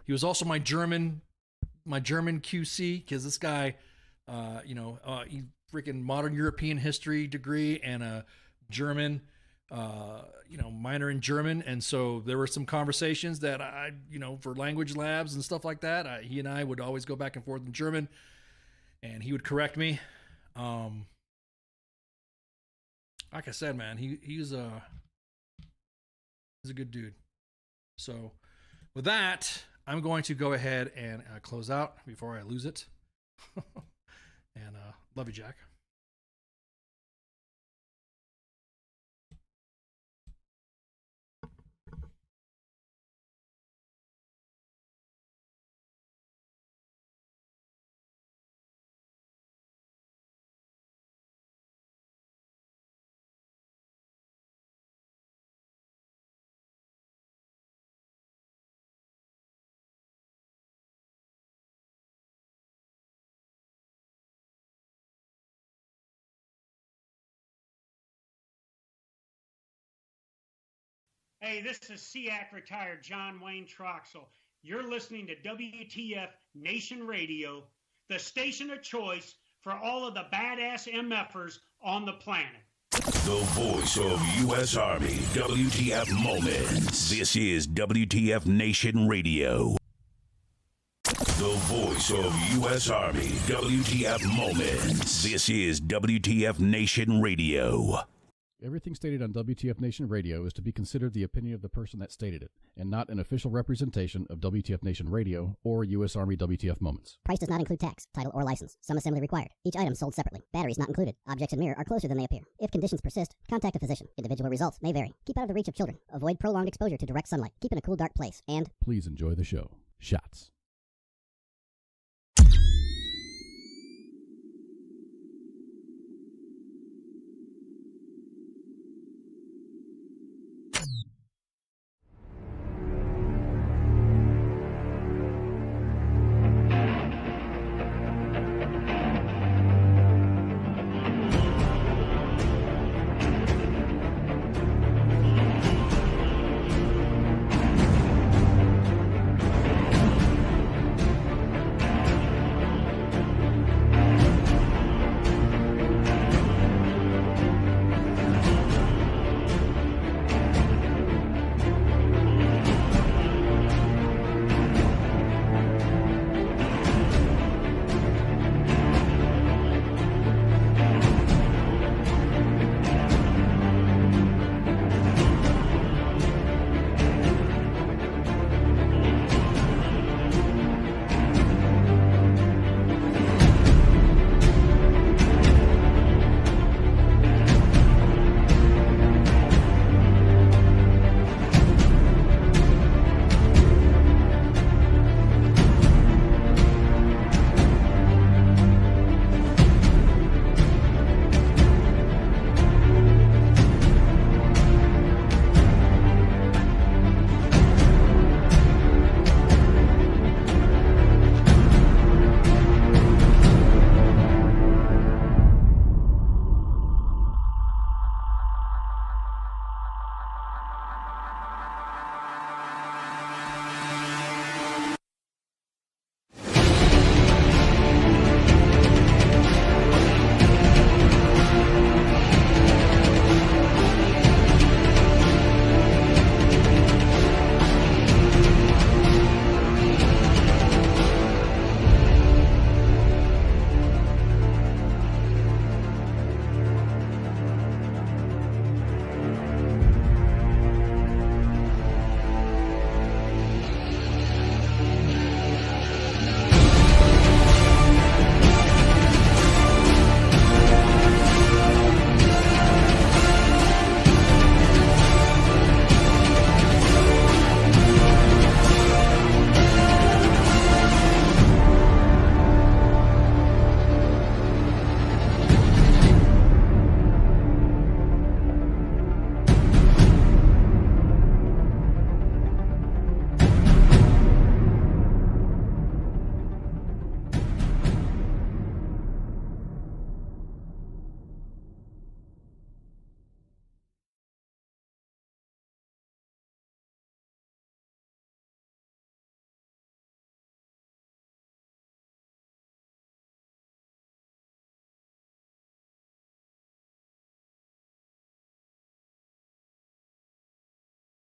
German QC, because this guy, he freaking modern European history degree and a German, minor in German. And so there were some conversations that I, for language labs and stuff like that, he and I would always go back and forth in German, and he would correct me. Like I said, man, he's a good dude. So with that, I'm going to go ahead and close out before I lose it. And love you, Jack. Hey, this is SEAC retired John Wayne Troxel. You're listening to WTF Nation Radio, the station of choice for all of the badass MFers on the planet. The voice of U.S. Army, WTF Moments. This is WTF Nation Radio. The voice of U.S. Army, WTF Moments. This is WTF Nation Radio. Everything stated on WTF Nation Radio is to be considered the opinion of the person that stated it, and not an official representation of WTF Nation Radio or U.S. Army WTF Moments. Price does not include tax, title, or license. Some assembly required. Each item sold separately. Batteries not included. Objects in mirror are closer than they appear. If conditions persist, contact a physician. Individual results may vary. Keep out of the reach of children. Avoid prolonged exposure to direct sunlight. Keep in a cool, dark place. And please enjoy the show. Shots.